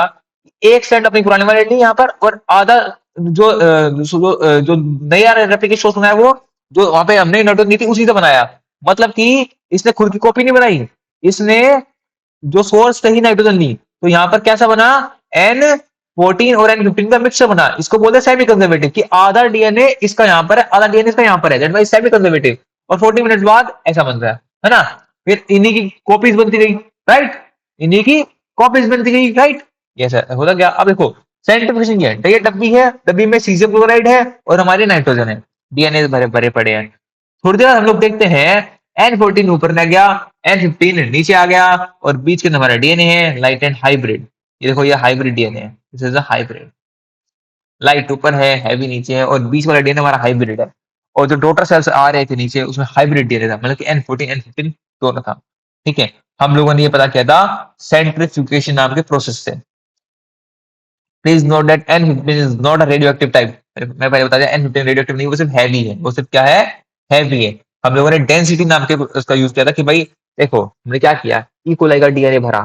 A: एक स्टैंड अपनी पुरानी वाली ली यहाँ पर, और आधा जो नया रेप्लिकेशन सोर्स बनाया वो जो वहां पे हमने नाइट्रोजन दी थी उसी से बनाया। मतलब कि इसने खुद की कॉपी नहीं बनाई, इसने जो सोर्स कही नाइट्रोजन ली, तो यहाँ पर कैसा बना, N14 और N15 का मिक्सचर बना। इसको बोलते हैं सेमी कंजर्वेटिव, कि आधा डीएनए इसका यहाँ पर है, आधा डीएनए इसका यहाँ पर है, दैट मींस सेमी कंजर्वेटिव। और 40 मिनट बाद ऐसा बन रहा है ना। फिर इन्हीं की कॉपीज बनती गई, राइट, इन्हीं की कॉपीज बनती गई, राइट। ये सर होता क्या, अब देखो साइंटिफिकेशन क्या है, तो ये डब्बी है, डब्बी में सीजियम क्लोराइड है और हमारे नाइट्रोजन है, डीएनए भरे भरे पड़े हैं। थोड़ी देर हम लोग देखते हैं N14 ऊपर न गया, N15 नीचे आ गया, और बीच के अंदर हमारा डीएनए है लाइट एंड हाइब्रिड। ये देखो ये हाइब्रिड डीएनए है, this is a hybrid. Light ऊपर है, हैवी नीचे है, और बीच वाला डीएनए हमारा हाइब्रिड है। और जो डॉटर सेल्स आ रहे थे नीचे उसमें हाइब्रिड डीएनए था, मतलब कि N14 N15 दोनों था। ठीक है, हम लोगों ने ये पता किया था सेंट्रीफ्यूगेशन नाम के प्रोसेस से। Please note that N15 is not a radioactive type. मैं पहले बता दिया N15 रेडियोएक्टिव नहीं, वो सिर्फ हैवी है, वो सिर्फ क्या है, हैवी है। हम लोगों ने डेंसिटी नाम के उसका यूज किया था कि भाई देखो हमने क्या किया, इकोलाई का डीएनए भरा,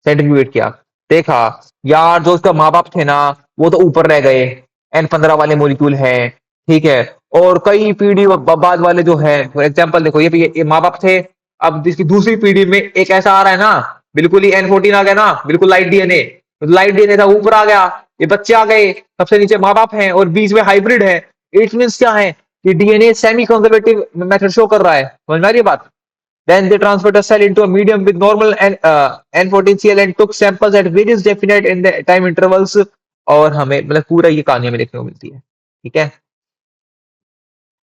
A: सेंट्रीफ्यूगेट किया, देखा यार जो उसका माँ बाप थे ना वो तो ऊपर रह गए, N15 वाले मॉलिक्यूल है, ठीक है, और कई पीढ़ी बाद वाले जो है, फॉर एग्जाम्पल देखो ये माँ बाप थे, अब इसकी दूसरी पीढ़ी में एक ऐसा आ रहा है ना, बिल्कुल ही N14 आ गया ना, बिल्कुल लाइट डीएनए, लाइट डीएनए था ऊपर आ गया, ये बच्चे आ गए, सबसे नीचे माँ बाप हैं और बीच में हाइब्रिड है। इट मींस क्या है कि DNA semi conservative method show कर रहा है, समझ में आ रही है बात। Then they transferred the cell into a medium with normal N14Cl and took samples at various definite in the time intervals। और हमें मतलब पूरा ये कहानी हमें देखने को मिलती है, ठीक है।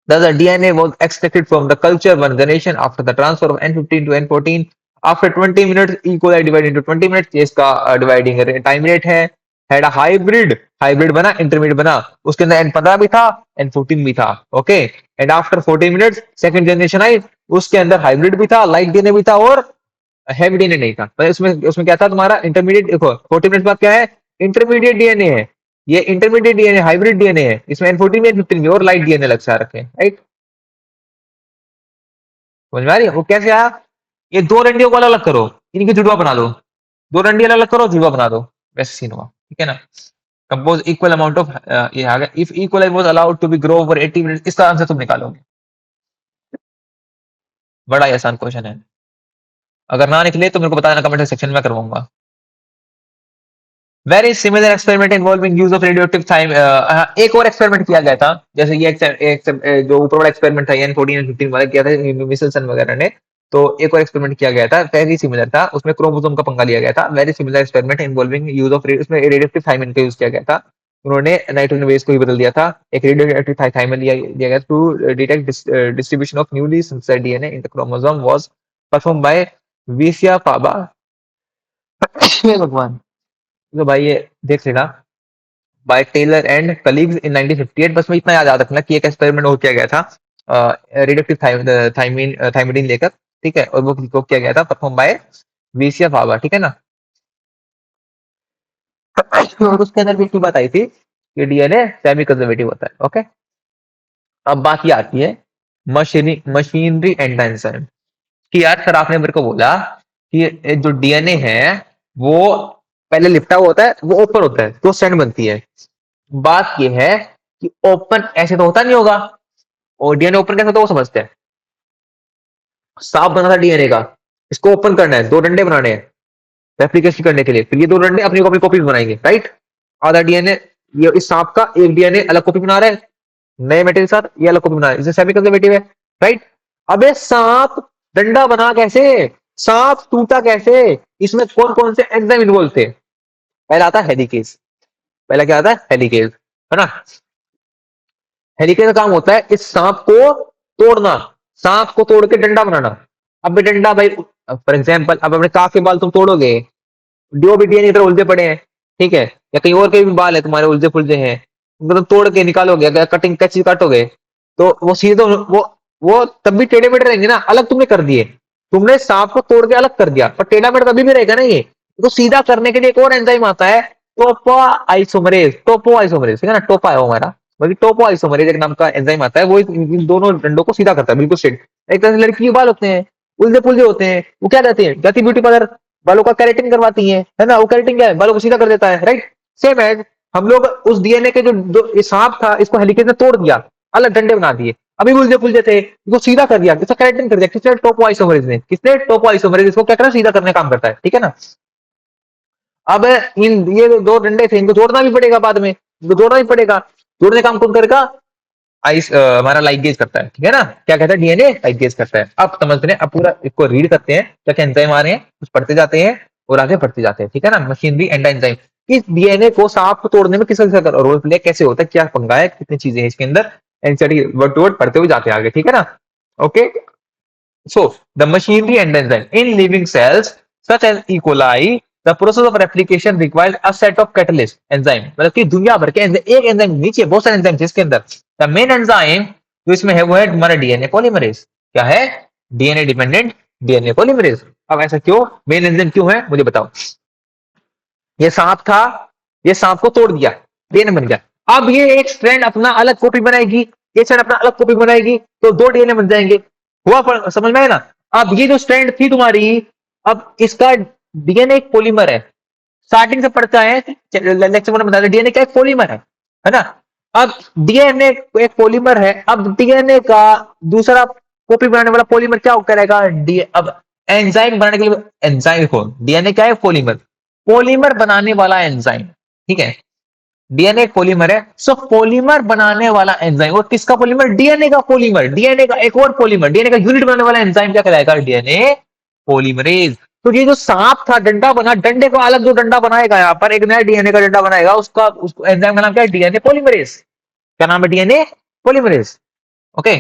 A: Thus, the DNA was extracted from the culture one generation after the transfer of N15 to N14. After 20 minutes, E. coli divided into 20 minutes. ये इसका dividing time rate है। Had a hybrid बना, intermediate बना, उसके अंदर N15 भी था, N14 भी था, okay. And after 14 minutes second generation आई, उसके अंदर हाइब्रिड भी था, लाइट डीएनए भी था, और हैवी डीएनए नहीं था। मतलब उसमें उसमें क्या था तुम्हारा इंटरमीडिएट, देखो 40 मिनट्स बाद क्या है, इंटरमीडिएट डीएनए है, ये इंटरमीडिएट डीएनए हाइब्रिड डीएनए है, इसमें N14 में N15 में और लाइट डीएनए लग सा रखे हैं, राइट। समझ में आ रही है वो कैसे आया, ये दो रंडियों को अलग अलग करो, इनकी जुड़वा बना दो, दो रंडी अलग अलग करो, जुड़वा बना दो, वैसे सीन हुआ, ठीक है ना। कंपोज इक्वल अमाउंट ऑफ, ये आ गया, if equal was allowed to be grow over 80 minutes, इसका आंसर तुम निकालोगे। बड़ा ही आसान क्वेश्चन है, अगर ना निकले तो मेरे को बताना कमेंट सेक्शन में, करवाऊंगा। Very similar experiment involving use of radioactive time. एक और एक्सपेरिमेंट किया गया था, जैसे ये जो ऊपर वाला एक्सपेरिमेंट था N14 N15 वाला किया था मिसेल्सन वगैरह ने, तो एक और एक्सपेरिमेंट किया गया था, वेरी सिमिलर था, उसमें क्रोमोसोम का पंगा लिया गया था। Very similar experiment involving use of, उसमें रेडियोएक्टिव थाइमिन का यूज किया गया था, उन्होंने नाइट्रोजन बेस को ही बदल दिया था, एक रेडियोएक्टिव थाइमिन लिया गया to detect distribution of newly synthesised DNA in the chromosome was perform by Vicia faba. भगवान, तो भाई ये देख लेना, by Taylor and colleagues in 1958। बस मैं इतना याद रखना कि एक एक्सपेरिमेंट हो किया गया था रेडियोएक्टिव थाइमिन लेकर, ठीक है, और वो किया गया था परफॉर्म बाय विसिया फाबा, ठीक है ना। और उसके अंदर भी एक बात आई थी कि डीएनए सेमी कंजर्वेटिव होता है, ओके। अब बात ये आती है मशीनरी एंड एंजाइम कि यार सर आपने मेरे को बोला कि ये जो डीएनए है वो पहले लिपटा हुआ होता है, वो ओपन होता है तो स्ट्रैंड बनती है। बात ये है कि ओपन ऐसे तो होता नहीं होगा, और डीएनए ओपन कैसे होता है वो समझते हैं। साफ बना था डीएनए का, इसको ओपन करना है, दो डंडे बनाने हैं रेप्लिकेशन करने के लिए, फिर ये दो डंडे अपनी कॉपी कॉपी बनाएंगे, राइट। आधा डीएनए, ये इस सांप का एक डीएनए अलग कॉपी बना रहा है नए मेटेरियल के साथ, ये अलग कॉपी बना रहा है, इसे सेमी कंजर्वेटिव है, राइट। अबे सांप डंडा बना कैसे, सांप टूटा कैसे, इसमें कौन कौन से एंजाइम इन्वॉल्व थे। पहला आता है हेलिकेज, पहला क्या आता है हेलिकेज, है ना। हेलिकेज का काम होता है इस सांप को तोड़ना, सांप को तोड़ के डंडा बनाना। अब डंडा भाई फॉर एग्जाम्पल, अब अपने काफ के बाल तुम तोड़ोगे, जो भी डीएनए इधर उलझे पड़े हैं, ठीक है, या कहीं और के भी बाल है तुम्हारे उलझे फुलझे हैं, उनको तुम तोड़ के निकालोगे, अगर कटिंग कैची काटोगे तो वो सीधे वो तब भी टेढ़े मेढ़े रहेंगे ना, अलग तुमने कर दिए, तुमने सांप को तोड़ के अलग कर दिया, पर टेढ़ा मेढ़ा तभी भी रहेगा ना ये, तो सीधा करने के लिए एक और एंजाइम आता है, टोपो आइसोमरेज, ठीक है ना, टोपा है वो हमारा, बाकी टोपो आइसोमरेज एक नाम का एंजाइम आता है, वो इन दोनों डंडों को सीधा करता है, बिल्कुल स्ट्रेट। एक तरह से लड़की के बाल होते हैं, उलझे पुलझे होते हैं, वो क्या कहते हैं, जाती ब्यूटी पार्लर बालों का कैरेटिन करवाती है ना, वो कैरेटिन क्या है, बालों को सीधा कर देता है, राइट। सेम एज हम लोग उस डीएनए के जो ये सांप था, इसको हेलिकेज ने तोड़ दिया, अलग डंडे बना दिए, अभी भी उलझे पुलझे थे, इसको सीधा कर दिया, किसका कैरेटिन कर दिया, किसने, टोपो आइसोमरेज ने, किसने, टोपो आइसोमरेज, इसको क्या करना, सीधा करने का काम करता है, ठीक है ना। अब इन ये दो डंडे थे, इनको जोड़ना भी पड़ेगा बाद में, इनको जोड़ना भी पड़ेगा, जोड़ने का काम कौन करेगा, हमारा लाइगेज करता है, ठीक है ना, क्या कहता है, डीएनए लाइगेज करता है। अब समझते हैं, अब पूरा इसको रीड करते हैं, क्या क्या एंजाइम आ रहे हैं, कुछ पढ़ते जाते हैं और आगे बढ़ते जाते हैं, ठीक है ना। मशीनरी एंड एंजाइम, इस डीएनए को सांप को तोड़ने में किस रोल प्ले कैसे होता है, क्या पंगा है, कितनी चीजें हैं इसके अंदर, एनसीईआरटी वर्ड टू वर्ड पढ़ते हुए जाते हैं आगे, ठीक है ना। Okay, so, the machinery and enzyme in living cells such as E. coli, the process of replication requires a set of catalyst enzyme, मतलब कि दुनिया भर के एक एंजाइम नीचे बहुत सारे एंजाइम इसके अंदर। द मेन एंजाइम जो इसमें है वो है हमारा डीएनए पॉलीमरेज। क्या है, डीएनए डिपेंडेंट डीएनए पॉलीमरेज। अब ऐसा क्यों, मेन एंजाइम क्यों है मुझे बताओ। ये सांप था, ये सांप को तोड़ दिया, डीएनए बन गया, अब ये एक स्ट्रैंड अपना अलग कॉपी बनाएगी, ये स्ट्रैंड अपना अलग कॉपी बनाएगी, तो दो डीएनए बन जाएंगे, हुआ समझ में आया ना। अब ये जो स्ट्रैंड थी तुम्हारी, अब इसका डीएनए एक पॉलीमर है, स्टार्टिंग से पढ़ता है, लेक्चर में बताया डीएनए क्या एक पॉलीमर है ना। अब डीएनए एक पॉलीमर है, अब डीएनए का दूसरा कॉपी बनाने वाला पॉलीमर क्या करेगा, अब एंजाइम बनाने के लिए, एंजाइम को डीएनए क्या है, पॉलीमर, पॉलीमर बनाने वाला एंजाइम, ठीक है, डीएनए एक पॉलीमर है, सो पॉलीमर बनाने वाला एंजाइम, और किसका पॉलीमर, डीएनए का पॉलीमर, डीएनए का एक और पॉलीमर, डीएनए का यूनिट बनाने वाला एंजाइम क्या कहलाएगा, डीएनए पॉलीमरेज। तो ये जो सांप था, डंडा बना, डंडे को अलग जो डंडा बनाएगा, यहाँ पर एक नया डीएनए का डंडा बनाएगा, उसका उसको एंजाइम का नाम क्या है, डीएनए पॉलीमरेज। क्या नाम है, DNA polymerase. Okay,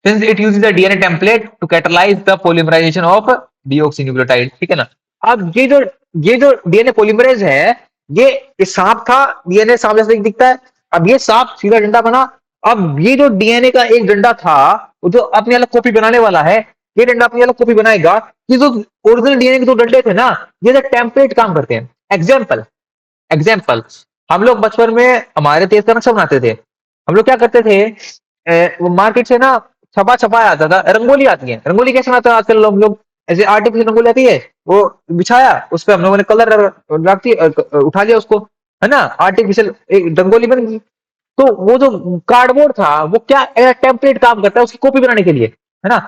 A: since it uses a DNA template to catalyze the polymerization of deoxynucleotide, ठीक है ना। अब ये जो डीएनए पॉलीमरेज है, ये सांप था, डीएनए सांप जैसा दिखता है, अब ये सांप सीधा डंडा बना, अब ये जो डीएनए का एक डंडा था, वो जो अपनी अलग कॉपी बनाने वाला है, ये डंडा अपनी अलग कॉपी बनाएगा, ये जो ओरिजिनल डीएनए के दो डंडे थे ना, ये टेम्पलेट काम करते हैं। एग्जाम्पल, एग्जाम्पल, हम लोग बचपन में हमारे तेज का नक्शा बनाते थे, हम लोग क्या करते थे, वो मार्केट से ना छपा छपा आता था, रंगोली आती है, रंगोली कैसे बनाते हैं आजकल लोग ऐसे आर्टिफिशियल रंगोली आती है, वो बिछाया, उस पर हम लोगों ने कलर रखती उठा लिया उसको, है ना, आर्टिफिशियल एक रंगोली बन गई। तो वो जो कार्डबोर्ड था, वो क्या टेम्पलेट काम करता है उसकी कॉपी बनाने के लिए, है ना,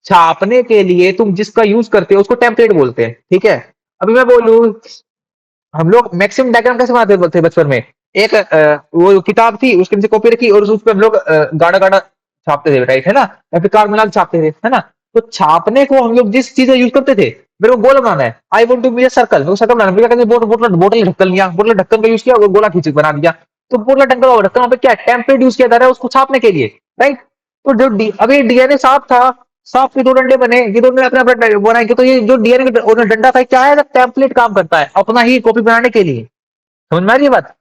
A: छापने के लिए तुम जिसका यूज करते हो उसको टेम्पलेट बोलते हैं, ठीक है। अभी मैं बोलूं, हम लोग मैक्सिमम डायग्राम कैसे बनाते थे बचपन में, एक वो किताब थी, उसके नीचे कॉपी रखी और उस पर हम लोग गाढ़ा गाढ़ा छापते थे, राइट, है ना, या फिर कार्ड बना के छापते थे, है ना। तो छापने को हम लोग जिस चीज का यूज करते थे, मेरे को गोला बनाना है, I want to be a circle, मेरे को सर्कल बनाना है, बोतल बोतल ढक्कन लिया, बोतल ढक्कन का यूज किया, वो गोला खींच बना दिया। तो बोतल ढक्कन और ढक्कन पे क्या टेम्पलेट यूज किया जा रहा है उसको छापने के लिए, राइट। तो जो अभी डीएनए साफ था, सांप के दो डंडे बने, ये दोनों अपने अपने बनाएंगे, तो ये जो डीएनए का डंडा था क्या है, टेम्पलेट काम करता है अपना ही कॉपी बनाने के लिए। समझ में आ रही है बात।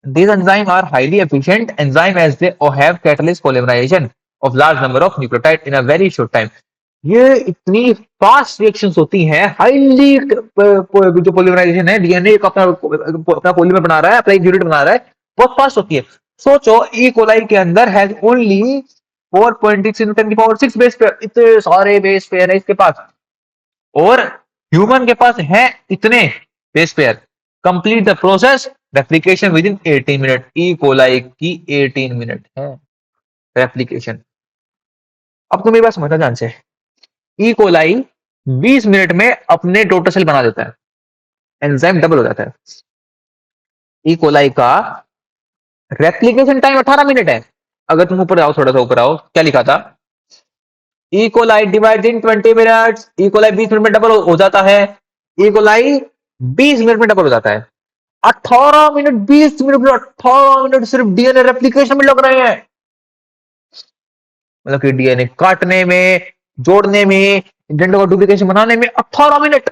A: These enzymes are highly efficient enzyme as they have catalyst polymerization of large number of nucleotide in a very short time. ये इतनी फास्ट रिएक्शंस होती हैं, हाईली जो पोलिमराइजेशन है, डीएनए का अपना अपना पॉलीमर बना रहा है, अपना एक यूनिट बना रहा है, बहुत फास्ट होती है। सोचो ई कोलाई के अंदर हैज ओनली 4.6 बेस पेयर, इतने सारे बेस पेयर है इसके पास, और ह्यूमन के पास है इतने base pair. Complete the process replication with in 18 minute, E coli की 18 मिनट है रेप्लिकेशन। अब तुम ये बात समझना ध्यान से, ई कोलाई 20 मिनट में अपने टोटल सेल बना देता है, एंजाइम डबल हो जाता है। ई कोलाई का रेप्लिकेशन टाइम 18 मिनट है। अगर तुम ऊपर आओ, थोड़ा सा ऊपर आओ, क्या लिखा था, E coli divide in 20 minutes, E coli 20 minute में डबल हो जाता है, ई कोलाई 20 मिनट में डबल हो जाता है। 18 मिनट, 20 मिनट में 18 मिनट सिर्फ डीएनए रेप्लिकेशन में लग रहे हैं, मतलब कि डीएनए काटने में, जोड़ने में, डंडों का डुप्लीकेशन बनाने में 18 मिनट,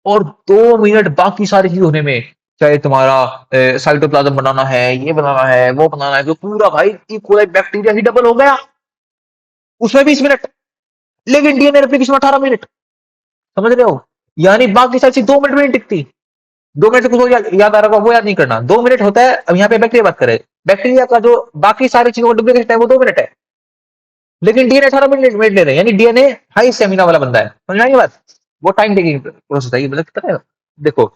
A: और 2 मिनट बाकी सारी चीज होने में, चाहे तुम्हारा साइटोप्लाज्म बनाना है, ये बनाना है, वो बनाना है, तो पूरा भाई ई कोलाई बैक्टीरिया ही डबल हो गया उसमें 20 मिनट, लेकिन डीएनए रेप्लिकेशन 18 मिनट। समझ रहे हो? यानी बाकी सारी चीज 2 मिनट में नहीं टिकती। 2 मिनट से कुछ और याद आ रहा होगा, वो याद नहीं करना। 2 मिनट होता है। अब यहाँ पे बैक्टीरिया बात करें, बैक्टीरिया का जो बाकी सारी चीजों का डुप्लीकेशन टाइम वो 2 मिनट है, लेकिन डीएनए 18 मिनट ले रहे हैं, यानी डीएनए हाई स्टेमिना वाला बंदा है। समझ में आई बात? वो टाइम टेकिंग प्रोसेस है, ये मतलब कितना है। देखो,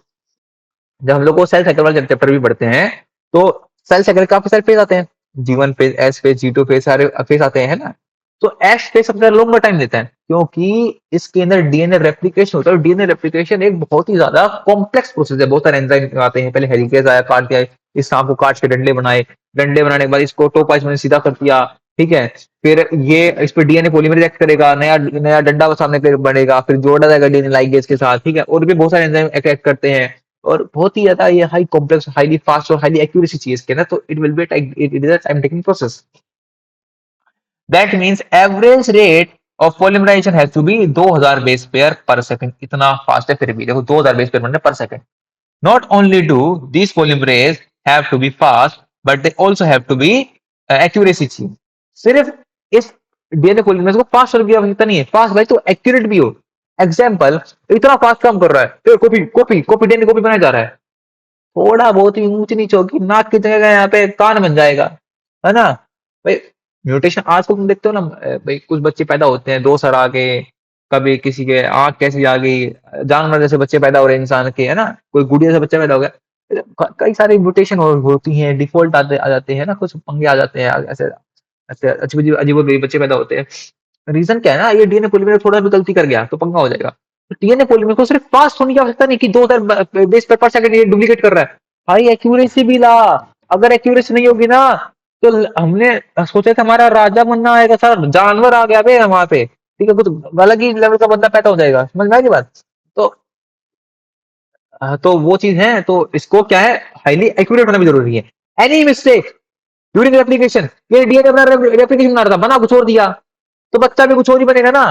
A: जब हम लोग को सेल साइकिल वाले चैप्टर भी पढ़ते हैं, तो सेल साइकिल काफी सारे फेज आते हैं। G1 phase, S phase, G2 phase, सारे फेज आते हैं ना। तो एस फेज सबसे लॉन्गर टाइम लेता है, क्योंकि इसके अंदर डीएनए रेप्लिकेशन होता है। डीएनए रेप्लिकेशन एक बहुत ही ज्यादा कॉम्प्लेक्स प्रोसेस है। बहुत सारे एंजाइम आते हैं, पहले हेलिकेज आया, काट दिया, इस सांप को काट के डंडे बनाए, डंडे बनाने के बाद इसको टोपाइज में सीधा कर दिया, ठीक है। फिर ये इस पे डीएनए पॉलीमरेज एक्ट करेगा, नया नया डंडा सामने पे बनेगा, फिर जोड़ा जाएगा डीएनए लाइगेज के साथ, ठीक है। और भी बहुत सारे एंजाइम एक्ट करते हैं, और बहुत ही ज्यादा ये हाई कॉम्प्लेक्स, हाईली फास्ट और हाईली एक्यूरेसी चाहिए इसके ना, तो it will be it is a time taking process. That means average rate of polymerization has to be 2000 base pair per second. इतना फास्ट है, फिर भी देखो 2000 बेस पेयर बनने per second. Not only do these polymerase have to be fast, but they also have to be accuracy चाहिए। सिर्फ इस DNA polymerase को फास्ट होने की आवश्यकता नहीं है, फास्ट भाई तो एक्यूरेट भी हो। एग्जाम्पल, इतना फास्ट काम कर रहा है, copy copy copy DNA copy बनाया जा रहा है, थोड़ा बहुत भी ऊंच नीच होगी, नाक की जगह यहाँ पे कान बन जाएगा, है ना भाई। म्यूटेशन आजकल तुम देखते हो ना, भाई कुछ बच्चे पैदा होते हैं 2 सर आ गए, कभी किसी के आंख कैसी आ गई, जानवर जैसे बच्चे पैदा हो रहे हैं इंसान के, है ना, कोई गुड़िया से बच्चा पैदा हो गया। कई सारी म्यूटेशन होती हैं, डिफॉल्ट आ जाते हैं ना, कुछ पंगे आ जाते हैं ऐसे, ऐसे अजीब अजीब बच्चे पैदा होते हैं। रीजन क्या है ना, ये डीएनए पॉलीमरेज थोड़ा भी गलती कर गया तो पंगा हो जाएगा। डीएनए पॉलीमरेज को सिर्फ फास्ट होने की आवश्यकता नहीं कि 2000 बेस पेयर पर सेकंड ये डुप्लीकेट कर रहा है, भाई एक्यूरेसी भी ला। अगर एक्यूरेसी नहीं होगी ना, तो हमने सोचा था हमारा राजा बनना आएगा, सर जानवर आ गया बे वहां पे, ठीक है, कुछ अलग ही लेवल का बंदा पैदा हो जाएगा। समझ में आई की बात? तो तो वो चीज है, तो इसको क्या है, हाईली एक्यूरेट होना भी जरूरी है। एनी मिस्टेक ड्यूरिंग रेप्लिकेशन, ये डीएनए अपना रेप्लिकेशन बना रहा था, बना कुछ और दिया, तो बच्चा भी कुछ और ही बनेगा ना,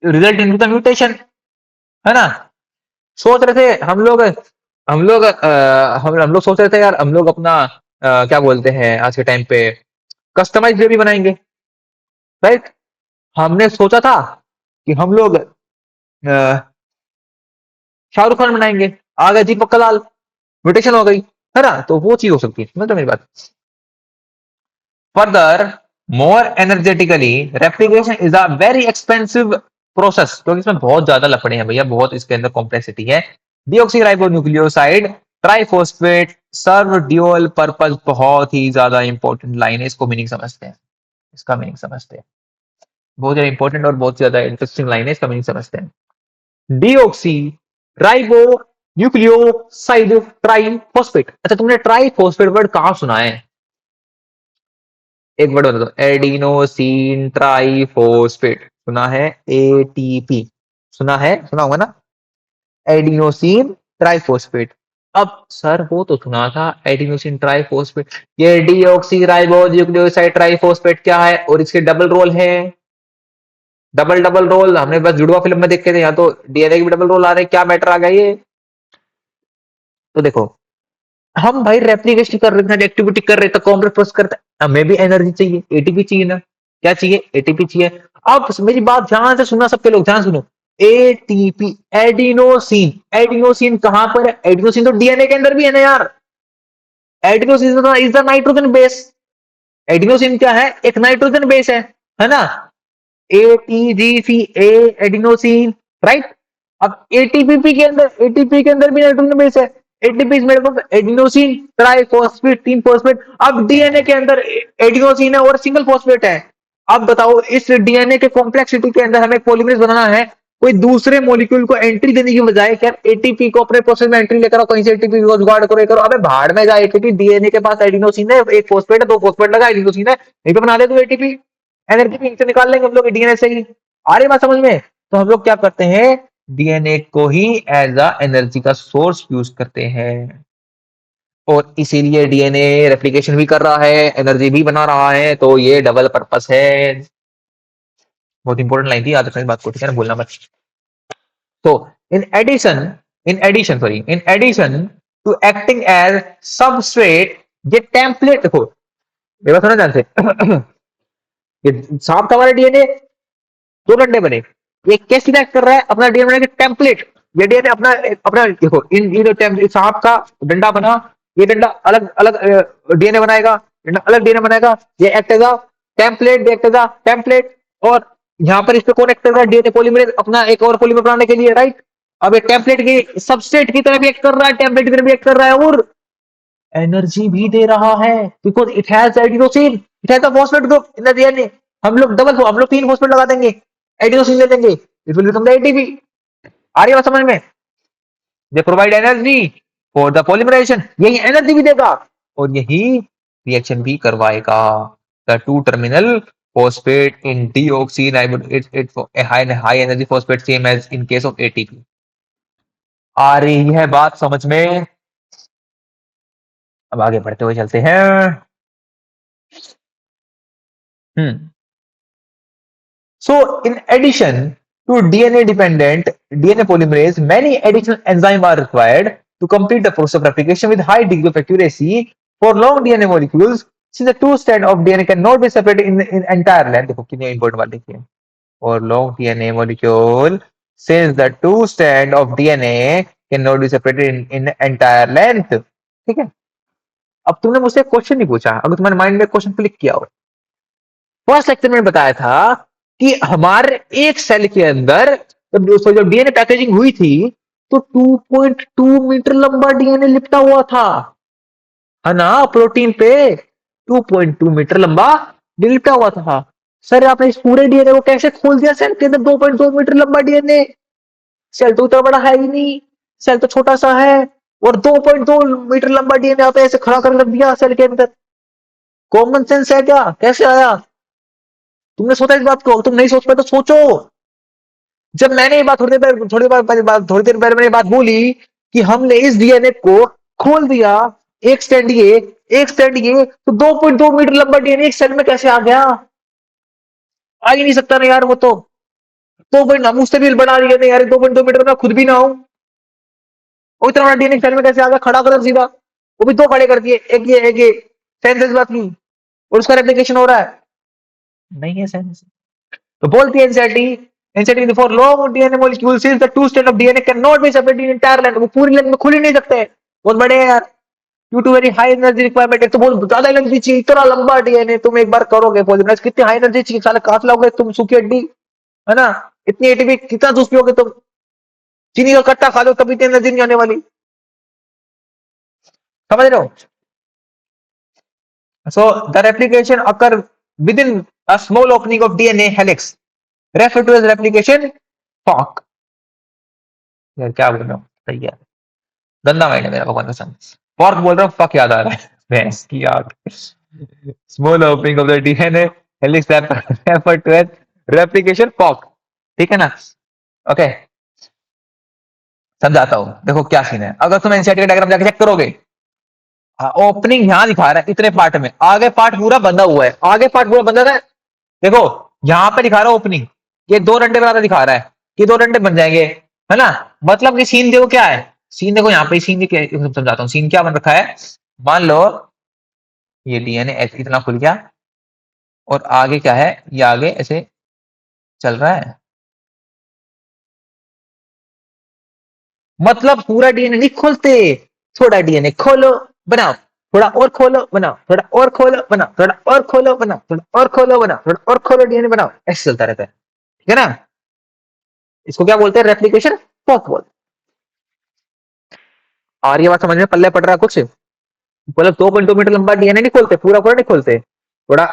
A: रिजल्ट इन द म्यूटेशन, है ना। सोच रहे थे हम लोग सोच रहे थे यार, हम लोग अपना क्या बोलते हैं आज के टाइम पे, कस्टमाइज बेबी बनाएंगे, राइट। हमने सोचा था कि हम लोग शाहरुख खान बनाएंगे, आ गया जी पक्का लाल, म्यूटेशन हो गई, है ना। तो वो चीज हो सकती है, समझ मेरी बात। Further, more energetically, replication is a very expensive process, क्योंकि इसमें बहुत ज्यादा लफड़े हैं भैया, बहुत इसके अंदर कॉम्प्लेक्सिटी है। डीऑक्सीराइबोन्यूक्लियोसाइड ट्राइफॉस्फेट सर्व ड्यूअल पर्पस, बहुत ही ज्यादा इंपॉर्टेंट लाइन है, इसको मीनिंग समझते हैं, इसका मीनिंग समझते हैं। बहुत ज्यादा इंपॉर्टेंट और बहुत ज्यादा इंटरेस्टिंग लाइन है, इसका मीनिंग समझते हैं। Deoxy ribo nucleoside triphosphate. अच्छा, तुमने ट्राइफॉस्फेट वर्ड कहां सुना है? एक वर्ड बता दो, एडिनोसिन ट्राइफॉस्फेट सुना है? एटीपी सुना है, सुना होगा ना, एडिनोसिन ट्राइफॉस्फेट। अब सर वो तो सुना था एडिनोसिन ट्राइफॉस्फेट, ये डीऑक्सी राइबो न्यूक्लियोसाइड ट्राइफॉस्फेट क्या है, और इसके डबल रोल है, डबल डबल रोल हमने बस जुड़वा फिल्म में देखे थे, यहाँ तो डीएनए के भी डबल रोल आ रहे हैं, क्या मैटर आ गया ये। तो देखो, हम भाई रेप्लिकेशन कर रहे थे, एक्टिविटी कर रहे थे, कॉम्प्लेक्स प्रोसेस करते हैं, हमें भी एनर्जी चाहिए, एटीपी चाहिए ना, क्या चाहिए, एटीपी चाहिए। अब मेरी बात ध्यान से सुनना, सबके लोग ध्यान सुनो, एटीपी, एडिनोसिन, एडिनोसिन कहां पर है, एडिनोसिन तो डीएनए के अंदर भी है ना यार, adenosine is the nitrogen base, adenosine क्या है, एक नाइट्रोजन बेस है ना, एटीजीसी, ए एडिनोसिन, राइट। अब एटीपी के अंदर भी नाइट्रोजन बेस है, ATP is made of adenosine triphosphate, 3 phosphate. अब डीएनए के अंदर एडिनोसिन है और सिंगल फॉस्फेट है। अब बताओ, इस डीएनए के कॉम्प्लेक्सिटी के अंदर हमें पॉलीमरेज बनाना है, कोई दूसरे मॉलिक्यूल को एंट्री देने की बजाय क्या एटीपी को अपने प्रोसेस में एंट्री लेकर आओ, कहीं से एटीपी को जुगाड़ करो, ये करो, अबे भाड़ में जाए, एटीपी डीएनए के पास एडिनोसिन है, एक फॉस्फेट है, 2 फॉस्फेट लगा, एडिनोसिन है, यहीं पे बना ले तो एटीपी, एनर्जी भी इनसे निकाल लेंगे हम लोग डीएनए से ही। आ रही बात समझ में? तो हम लोग क्या करते हैं, डीएनए को ही एज अ एनर्जी का सोर्स यूज करते हैं, और इसीलिए डीएनए रेप्लिकेशन भी कर रहा है, एनर्जी भी बना रहा है, तो ये डबल पर्पस है। बहुत इंपॉर्टेंट लाइन थी, याद रखना इस बात को, ठीक है ना, भूलना मत। तो in addition to acting as substrate, ये टेम्पलेट देखो, मेरे बात सुना ध्यान से। ये सांप का हमारा डीएनए 2 डंडे बने, ये कैसे रिएक्ट कर रहा है? अपना डीएनए का टेम्पलेट, ये डीएनए अपना अपना देखो, इन सांप का डंडा बना, ये डंडा अलग अलग डीएनए बनाएगा, डंडा अलग डीएनए बनाएगा, ये act as a template, act as a template. और यहाँ पर इस पे कौन एक्ट कर रहा है? डीएनए पॉलीमरेज अपना एक और पॉलीमर बनाने के लिए, राइट? अब ये टेम्पलेट की सबस्ट्रेट की तरह भी एक्ट कर रहा है, टेम्पलेट की तरह भी एक्ट कर रहा है, और एनर्जी भी दे रहा है, because it has adenosine, it has a phosphate group in the DNA. हम लोग 3 फॉस्फेट लगा देंगे, एडिनोसिन ले लेंगे, it will become the ATP. आ रही है बात समझ में? They provide energy for the polymerisation, यही एनर्जी भी देगा और यही रिएक्शन भी करवाएगा। The two terminal phosphate in deoxyribonucleic it's a high energy phosphate same as in case of ATP। आ रही है बात समझ में? अब आगे बढ़ते हुए चलते हैं। हम्म So, in addition to DNA-dependent DNA polymerase, many additional enzymes are required to complete the process of replication with high degree of accuracy. For long DNA molecules, since the two strands of DNA cannot be separated in entire length, देखो कितनी important बात देखिए। For long DNA molecule, since the two strands of DNA cannot be separated in entire length, ठीक है? अब तुमने मुझसे question नहीं पूछा, अगर तुम्हारे माइंड में क्वेश्चन क्लिक किया हो, फर्स्ट लेक्चर में बताया था कि हमारे एक सेल के अंदर जब डीएनए पैकेजिंग हुई थी तो 2.2 मीटर लंबा डीएनए लिपटा हुआ था, है ना? प्रोटीन पे 2.2 मीटर लंबा लिपटा हुआ था। सर आपने इस पूरे डीएनए को कैसे खोल दिया? सेल के अंदर 2.2 मीटर लंबा डीएनए, सेल तो उतना बड़ा है ही नहीं, सेल तो छोटा सा है, और 2.2 मीटर लंबा डीएनए आपने ऐसे खड़ा कर दिया सेल के अंदर। कॉमन सेंस है क्या? कैसे आया? तुमने सोचा इस बात को? तुम नहीं सोच पाए तो सोचो। जब मैंने ये बात थोड़ी देर पहले मैंने बात बोली कि हमने इस डीएनए को खोल दिया, एक स्टैंड ये तो 2.2 मीटर लंबा डीएनए एक सेल में कैसे आ गया? आ ही नहीं सकता ना यार, वो तो 2. मुझसे भी बड़ा डीएनए यार, 2.2 मीटर का खुद भी ना हो, वो इतना बड़ा डीएनए सेल में कैसे आ गया? खड़ा कर सीधा, वो भी 2 खड़े कर दिए, एक ये सेंस बात नहीं, और उसका रेप्लिकेशन हो रहा है, नहीं है सेंस। तो बोलती है NCT for long DNA molecule since the two strand of DNA can not be separated in entire length, वो पूरी लेंथ में खुल ही नहीं सकते, बहुत बड़े हैं यार, due to very high energy requirement. तो बहुत ज्यादा एनर्जी चाहिए, इतना लंबा डीएनए तुम एक बार करोगे पॉलीमराइज, कितनी हाई एनर्जी चाहिए? साले काट लोगे तुम सूखी हड्डी, है ना? इतनी एटीपी कितना जूस पियोगे तुम? चीनी का कट्टा खा लो तभी इतनी एनर्जी नहीं आने वाली, समझ रहे हो? So the replication occur within a small opening of DNA helix refer to as replication fork. यार क्या बोल रहा हूँ, सही है, गंदा माइंड है मेरा, भगवान कसम। फॉर्क बोल रहा हूँ, फक याद आ रहा है, भैंस की आग। Small opening of the DNA helix refer to as replication fork, ठीक है ना? ओके, समझाता हूँ, देखो क्या सीन है। अगर तुम एनसीईआरटी का डायग्राम जाके चेक करोगे, ओपनिंग यहां दिखा रहा है इतने पार्ट में, आगे पार्ट पूरा बंधा हुआ है, आगे पार्ट पूरा बंधा है। देखो यहां पे दिखा रहा है ओपनिंग, ये 2 डंडे बनाना दिखा रहा है, ये 2 डंडे बन जाएंगे, है ना? मतलब कि सीन देखो क्या है, सीन देखो यहाँ पे, सीन समझाता हूँ, सीन क्या बन रखा है। मान लो ये डीएनए इतना खुल गया, और आगे क्या है, ये आगे ऐसे चल रहा है, मतलब पूरा डीएनए नहीं खोलते, थोड़ा डीएनए खोलो बनाओ, थोड़ा और खोलो बनाओ, थोड़ा और खोलो बनाओ, थोड़ा और खोलो बनाओ, थोड़ा और खोलो बनाओ, थोड़ा और खोलो डीएनए बनाओ, ऐसे चलता रहता है, ठीक है ना? इसको क्या बोलते हैं? रेप्लिकेशन फॉक बोलते हैं। और ये बात समझ में पल्ले पड़ रहा है कुछ? मतलब 2.2 मीटर लंबा डीएनए नहीं खोलते, पूरा पूरा नहीं खोलते, थोड़ा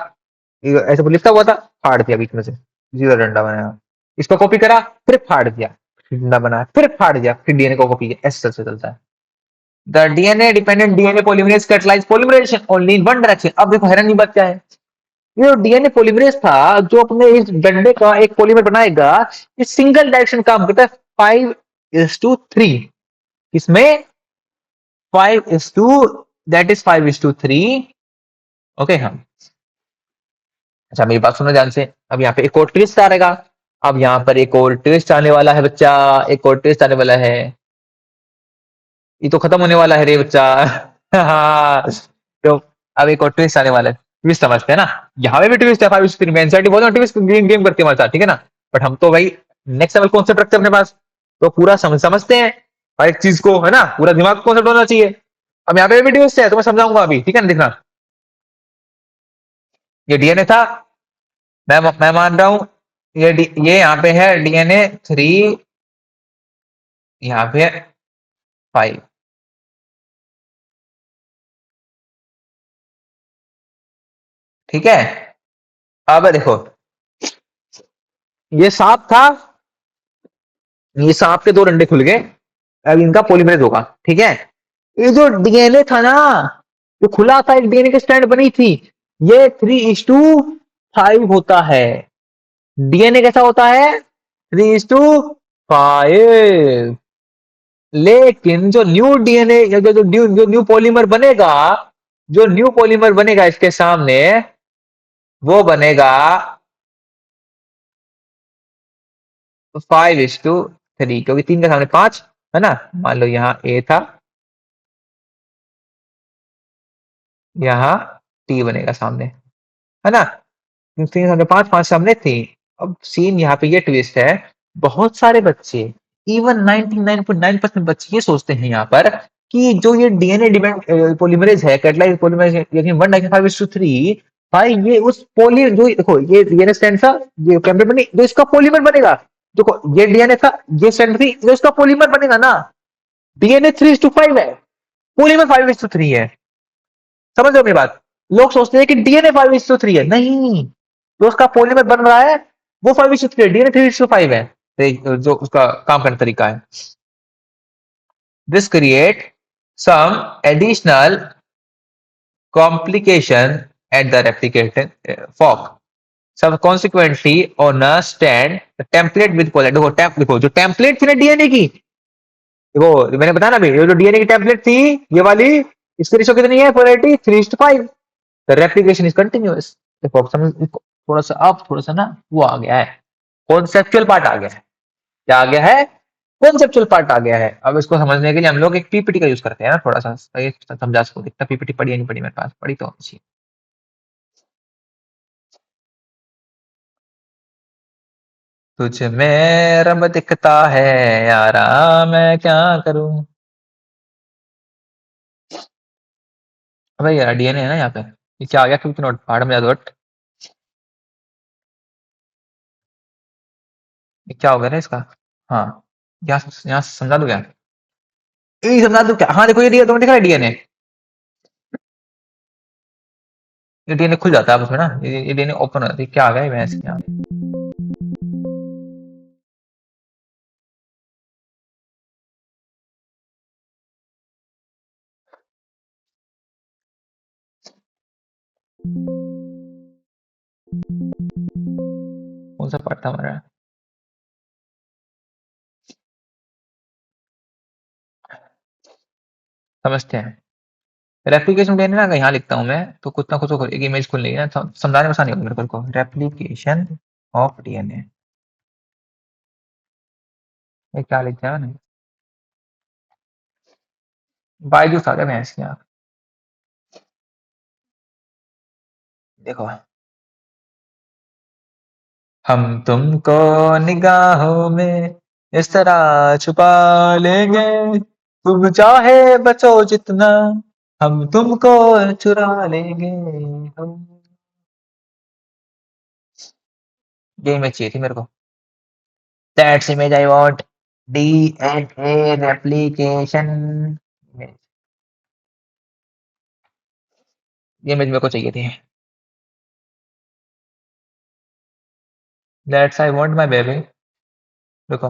A: ऐसे लिखता हुआ था, फाड़ दिया बीच में से, सीधा डंडा बनाया, इसको कॉपी करा, फिर फाड़ दिया, डंडा बनाया, फिर फाड़ दिया, फिर डीएनए को कॉपी किया, ऐसे चलता है। The DNA-dependent DNA polymerase catalyzes polymerization only in one direction। अब देखो हैरानी बात क्या है, ये जो डीएनए पॉलीमरेज था, जो अपने इस डंडे का एक पॉलीमर बनाएगा, ये सिंगल डायरेक्शन काम करता है, 5:3। इसमें 5:, दैट इज 5:3। ओके, हाँ, अच्छा मेरी बात सुनो ध्यान से। अब यहाँ पे एक और ट्विस्ट आएगा, अब यहाँ पर एक और ट्विस्ट आने वाला है बच्चा, एक और ट्विस्ट आने वाला है, ये तो खत्म होने वाला है रे बच्चा। हाँ, तो अब एक और ट्विस्ट आने वाला है, ट्विस्ट समझते हैं ना? यहाँ पे भी ट्विस्ट है, 5:3 में एनसीईआरटी बहुत ट्विस्ट गेम गेम करती है हमारे साथ, ठीक है ना? बट हम तो भाई नेक्स्ट लेवल कॉन्सेप्ट रखते हैं अपने पास, तो पूरा समझते हैं हर एक चीज को, है ना, पूरा दिमाग कॉन्सेप्ट होना चाहिए। अब यहाँ पे वीडियो है तो मैं समझाऊंगा अभी, ठीक है ना, देखना। ये डीएनए था, मैं मान रहा हूं, ये यहाँ पे है DNA 3, यहाँ पे 5, ठीक है। अब देखो, ये सांप था, ये सांप के दो डंडे खुल गए, अब इनका पॉलीमरेज होगा, ठीक है। ये जो डीएनए था ना, जो खुला था, एक डीएनए की स्ट्रैंड बनी थी, ये 3:5 होता है। डीएनए कैसा होता है? 3:5। लेकिन जो न्यू डीएनए या जो न्यू पॉलीमर बनेगा, जो न्यू पॉलीमर बनेगा इसके सामने, वो बनेगा 5:3, क्योंकि 3 के सामने 5, है ना। मान लो यहाँ ए था, यहाँ टी बनेगा सामने, है ना। 3 के सामने 5, 5 सामने 3। अब सीन यहाँ पे ये ट्विस्ट है, बहुत सारे बच्चे, इवन 99.9% बच्चे ये सोचते हैं यहाँ पर कि जो ये डीएनए डिपेंड पॉलीमरेज है, कैटलाइज पॉलीमरेज, यानी 1:5:3, भाई ये उस पॉली, जो देखो ये डीएनए स्ट्रैंड था, ये कैमरे बनी, जो इसका पॉलीमर बनेगा, देखो ये डीएनए था, ये स्ट्रैंड थी, जो इसका पॉलीमर बनेगा ना, डीएनए 3:5 है, पॉलीमर 5:3 है। समझ रहे हो मेरी बात? लोग सोचते हैं कि डीएनए 5:3 है, नहीं, जो उसका पॉलीमर बन रहा है वो 5:3 है, डीएनए 3:5 है। जो उसका काम करने का तरीका है। This create some additional complication at the replicating fork. Subsequently, on a stand, the template with quality, देखो जो टेम्पलेट थी ना डीएनए की, देखो मैंने बताया ना अभी, ये जो डीएनए की टेम्पलेट थी, ये वाली, इसकी रेशो कितनी है? Polarity 3:5। The replication is continuous. देखो अब समझ, थोड़ा सा, अब थोड़ा सा ना वो आ गया है, कॉन्सेप्चुअल पार्ट आ गया है। क्या आ गया है? कॉन्सेप्चुअल पार्ट आ गया है। अब इसको समझने के लिए हम लोग एक पीपीटी का यूज करते हैं ना, थोड़ा सा समझा सको। इतना पीपीटी पढ़ी है नहीं पढ़ी मेरे पास, पढ़ी तो अच्छी। तुझ में रब दिखता है यारा, मैं क्या करूं। अबे यार डीएनए है ना यहाँ पे, ये क्या आ गया? क्योंकि नोट पहाड़ में जादू हट। ये क्या हो गया ना इसका? हाँ, यहाँ यहाँ समझा दो क्या? ये समझा दो क्या? हाँ देखो, ये तुमने देखा है डीएनए, ये डीएनए खुल जाता है अब उसमें ना, ये डीएनए ओपन हो जाती है। क्या आ गया ये भैंस यहाँ पे? कौन सा पार्ट था हमारा? समझते हैं। रेप्लिकेशन डीएनए ना, अगर यहाँ लिखता हूँ मैं तो कुछ ना कुछ तो एक इमेज खुल रही है ना, समझाने में आसानी होगी मेरे को। रेप्लिकेशन ऑफ डीएनए, ये क्या लिखते हैं मैंने? बायजूस आ गया भैंस यहाँ। देखो, हम तुमको निगाहों में इस तरह छुपा लेंगे, तुम चाहे बचो जितना, हम तुमको चुरा लेंगे। हम, ये इमेज चाहिए थी मेरे को। That's image I want. DNA replication image, ये इमेज मेरे को चाहिए थी। That's I want my baby. देखो,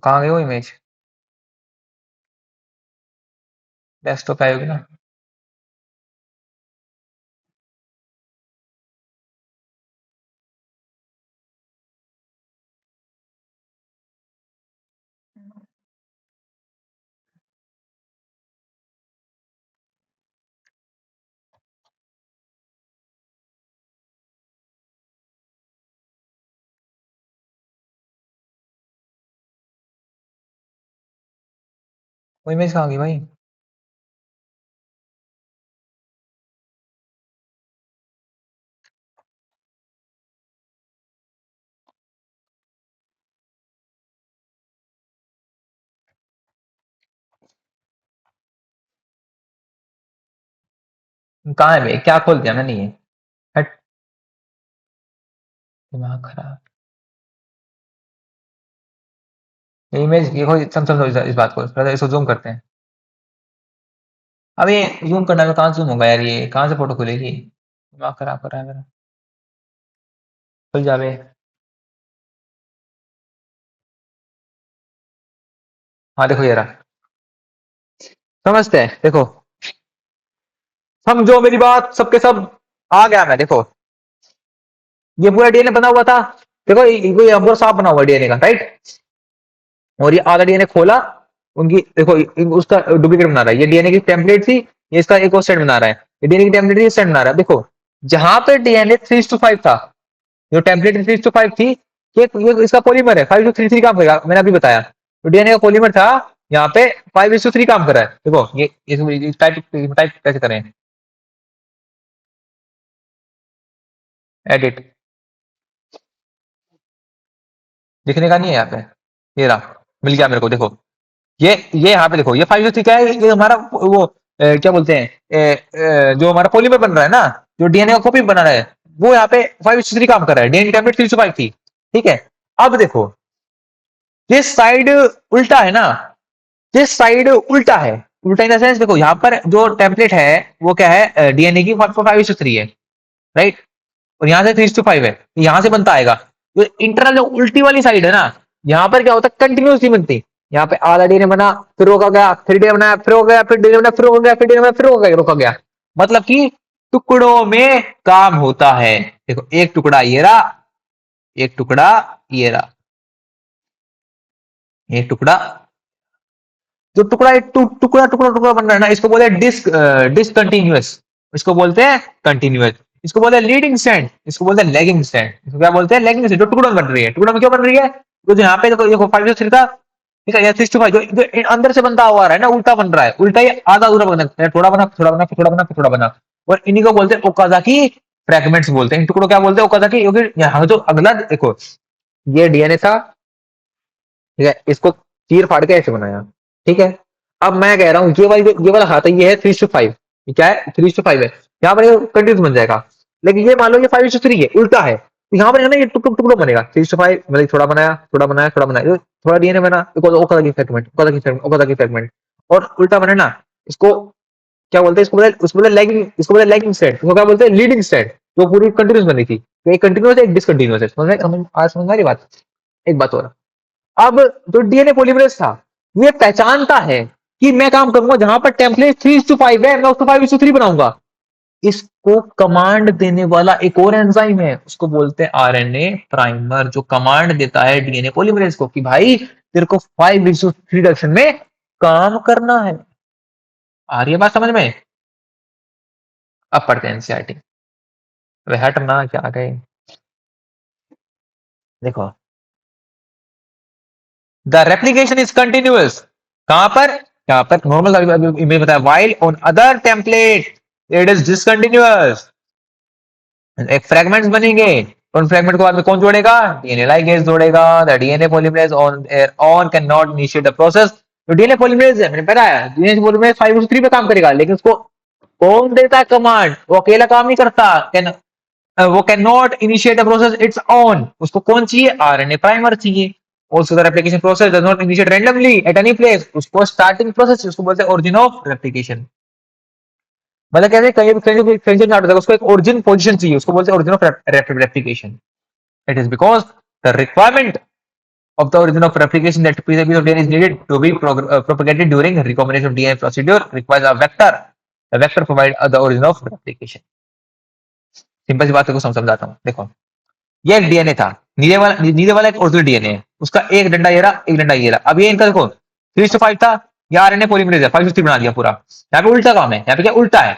A: कहाँ गई वो इमेज? डेस्कटॉप पे आई होगी ना। वो इमेज कहाँ गई भाई? कहाँ है भाई? क्या खोल दिया मैंने ये? हट, दिमाग खराब। ये इमेज ये कोई समझो इस बात को, पहले इसको जूम करते हैं। अब ये जूम करना है, कहाँ जूम होगा यार? ये कहाँ से फोटो खुलेगी? दिमाग खराब कर रहा है मेरा। खुल जावे। हाँ देखो ये रहा। समझते हैं देखो, समझो मेरी बात, सबके सब आ गया मैं देखो। ये पूरा डीएनए बना हुआ था। देखो ये पूरा साफ बना हुआ डीएनए का, राइट? और ये आधा डीएनए खोला, उनकी देखो उसका डुप्लीकेट बना रहा है। ये डीएनए की टेम्पलेट थी, ये इसका एक और सेट बना रहा है। ये डीएनए की टेम्पलेट थी, सेट बना रहा है। देखो जहां पे डीएनए 3:5 था, जो टेम्पलेट 3:5 थी, ये इसका पॉलीमर है 5:3 काम करेगा, मैंने अभी बताया। तो डीएनए का पॉलीमर था, यहाँ पे 5:3 काम कर रहा है। देखो ये टाइप टाइप कैसे करें? एडिट, दिखने का नहीं है यहाँ पे। ये रहा, मिल गया मेरे को। देखो ये यहाँ पे देखो, ये 5:3 क्या है? ये हमारा वो क्या बोलते हैं, जो हमारा पॉलीमर बन रहा है ना, जो डीएनए का कॉपी बना रहा है, वो यहाँ पे 5:3 काम कर रहा है। डीएनए टेम्पलेट 3:5 थी, ठीक है? अब देखो ये साइड उल्टा है ना, ये साइड उल्टा है। उल्टा इन द सेंस, देखो यहाँ पर जो टेम्पलेट है वो क्या है, डीएनए की 5:3 है, राइट? और यहाँ से 3:5 है, यहाँ से बनता आएगा। जो इंटरनल जो उल्टी वाली साइड है ना, यहाँ पर क्या होता है, कंटिन्यूसली बनती। यहाँ पे आधा डीएनए बना, फिर रोका गया, फिर डीएनए बनाया, फिर हो गया, फिर डीएनए बना, फिर हो गया, फिर डीएनए बना, फिर हो गया, रोका गया। मतलब कि टुकड़ों में काम होता है। देखो एक टुकड़ा ये रहा, एक टुकड़ा ये रहा, एक टुकड़ा, जो टुकड़ा टुकड़ा टुकड़ा टुकड़ा बन रहा है ना, इसको बोलते हैं डिसकंटिन्यूअस, इसको बोलते हैं कंटिन्यूअस। इसको बोलते हैं लीडिंग स्टैंड, इसको बोलते हैं लैगिंग स्टैंड। इसको क्या बोलते हैं? Lagging stand. जो टुकड़ों में बन रही है, टुकड़ों में क्यों बन रही है? तो यहाँ पे देखो 5:3 था, ठीक है, या 6:5 जो अंदर से बनता हुआ रहा है ना, उल्टा बन रहा है। उल्टा ही आधा अधूरा बना है, थोड़ा बना, थोड़ा बना, फिर थोड़ा बना, फिर थोड़ा बना। और इन्हीं को बोलते हैं ओकाजाकी फ्रैगमेंट्स बोलते हैं। इन टुकड़ों क्या बोलते हैं? ओकाजाकी। क्योंकि यहाँ जो अगला देखो, ये डीएनए था, ठीक है, इसको चीर फाड़ के ऐसे बनाया, ठीक है? अब मैं कह रहा हूँ ये वाला खाता, ये है 3:5, ये क्या है? 3:5 है। यहाँ पर कंटिन्यूस बन जाएगा। लेकिन ये मान लो ये 5:3 है, उल्टा है, तो यहाँ पर है ना, ये टुकड़ों बनेगा। 3:5 मतलब थोड़ा बनाया, थोड़ा बनाया, थोड़ा बनाया, थोड़ा डीएनए बना, Okazaki fragment, Okazaki fragment, Okazaki fragment. और उल्टा बने ना, इसको क्या बोलते हैं? इसको बोलते हैं लैगिंग, इसको बोलते हैं लैगिंग स्टेट, इसको क्या बोलते हैं? Leading state. जो पूरी कंटिन्यूस बनी थी, तो एक कंटिन्यूस है, एक डिसकंटिन्यूस है। आज समझ में आ रही बात? एक बात और, अब जो डीएनए पॉलीमरेज था, ये पहचानता है कि मैं काम करूंगा जहां पर टेम्पलेट 3:5 है, मैं उसको 5:3 बनाऊंगा। इसको कमांड देने वाला एक और एंजाइम है, उसको बोलते हैं आरएनए प्राइमर, जो कमांड देता है डीएनए पॉलीमरेज को कि भाई तेरे को 5:3 रिडक्शन में काम करना है। आ रही है बात समझ में? अब पढ़ते हैं एनसीईआरटी। वे हटना क्या गए, देखो द रेप्लिकेशन इज कंटिन्यूअस। कहां पर? यहाँ पर नॉर्मल इमेज बताया, while on other template it is discontinuous. एक फ्रेगमेंट्स बनेंगे, उन फ्रेगमेंट को बाद में कौन जोड़ेगा? डीएनए लाइगेज जोड़ेगा। The DNA polymerase on can not initiate the process. तो डीएनए पॉलीमरेज है, मैंने बताया डीएनए पॉलीमरेज 5:3 पे काम करेगा, लेकिन उसको कौन देता है कमांड? वो अकेला काम नहीं करता। वो can not initiate the process it's on. उसको कौन चाहिए? आरएनए प्राइमर चाहिए। Also, the replication process does not initiate randomly at any place. उसको starting process, उसको बोलते हैं origin of replication। मतलब कैसे, कहीं कहीं कहीं से स्टार्ट होता है, उसको एक ओरिजिन पोजीशन चाहिए, उसको बोलते हैं origin of replication. It is because the requirement of the origin of replication that piece of DNA is needed to be propagated during recombination DNA procedure requires a vector. The vector provide the origin of replication. Simple सी बात को समझाता हूँ। देखो ये एक DNA था, नीले वाला एक ओरिजिनल डीएनए है, उसका एक डंडा ये रहा, एक डंडा ये रहा। अब ये इनका देखो 3:5 था, या आरएनए पॉलीमरेज है 5:3 बना दिया पूरा। यहाँ पे उल्टा काम है, यहाँ पे क्या उल्टा है,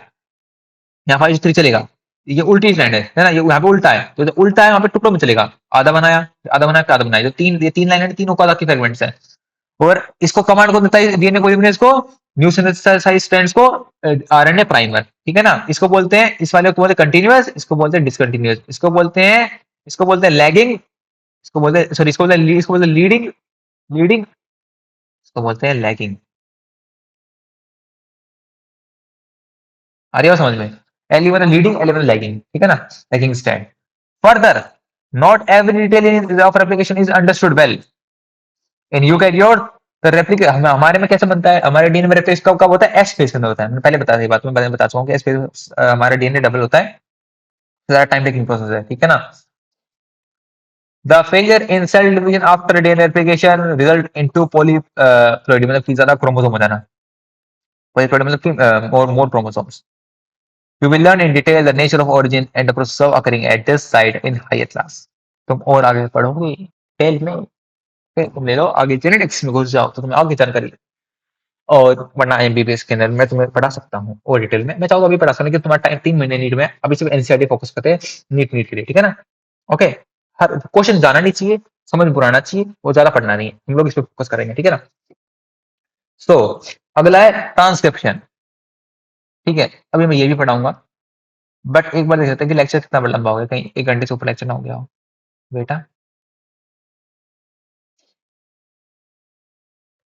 A: यहाँ 5:3 चलेगा। ये उल्टी स्टैंड है ना, ये यहाँ पे उल्टा है, तो जो उल्टा है वहां पे टुकड़ों में चलेगा। आधा बनाया, आधा बनाया, आधा बनाया, जो तीन, ये 3 लाइन है, तीनों का की फ्रेगमेंट्स है। और इसको कमांड को देता है डीएनए कोई इसको न्यू सिंथेसाइज स्ट्रैंड्स को आरएनए प्राइमर, ठीक है ना। इसको बोलते हैं, इस वाले को बोलते हैं कंटीन्यूअस, इसको बोलते हैं डिसकंटीन्यूअस, इसको बोलते हैं लैगिंग, इसको बोलते हैं सॉरी इसको बोलते हैं लीडिंग, लीडिंग, इसको बोलते हैं लैगिंग। आ रही है समझ में? L1 लीडिंग, L1 लैगिंग, ठीक है ना, lagging stand. Further, not every detail of replication is understood well in eukaryote. तो रेप्लिके हमारे में कैसे बनता है, हमारे डीएनए में रेप्लिकेशन कब कब होता है, एस फेज के अंदर होता है। मैंने पहले बताया, बात में बता चुका हूँ कि एस फेज हमारा डीएनए डबल होता है, ज्यादा टाइम टेकिंग प्रोसेस है, ठीक है ना। The failure in cell division after DNA replication result into polyploidy, मतलब कि ज्यादा क्रोमोसोम हो जाना, पॉलीप्लॉइडी मतलब कि more chromosomes. We will learn in detail the nature of origin and the process of occurring at this site in higher class. तुम और आगे पढ़ोगे डिटेल में, फिर तुम ले लो आगे जेनेटिक्स में घुस जाओ तो तुम्हें आगे जानकारी। और वरना एमबीबीएस के अंदर मैं तुम्हें पढ़ा सकता हूँ और डिटेल में, मैं चाहूँ अभी पढ़ा सकता हूँ, लेकिन तुम्हारा टाइम 3 महीने नीट में, अभी सिर्फ एनसीईआरटी फोकस करते हैं नीट के लिए, ठीक है ना। ओके, हर क्वेश्चन जाना नहीं चाहिए, समझ पुराना चाहिए, वो ज्यादा पढ़ना नहीं है, हम लोग इस पर फोकस करेंगे, ठीक है ना। सो अगला है ट्रांसक्रिप्शन, ठीक है, अभी मैं ये भी पढ़ाऊंगा। बट एक बार देख सकते हैं कि लेक्चर कितना लंबा हो गया, कहीं 1 घंटे से ऊपर लेक्चर ना हो गया हो बेटा।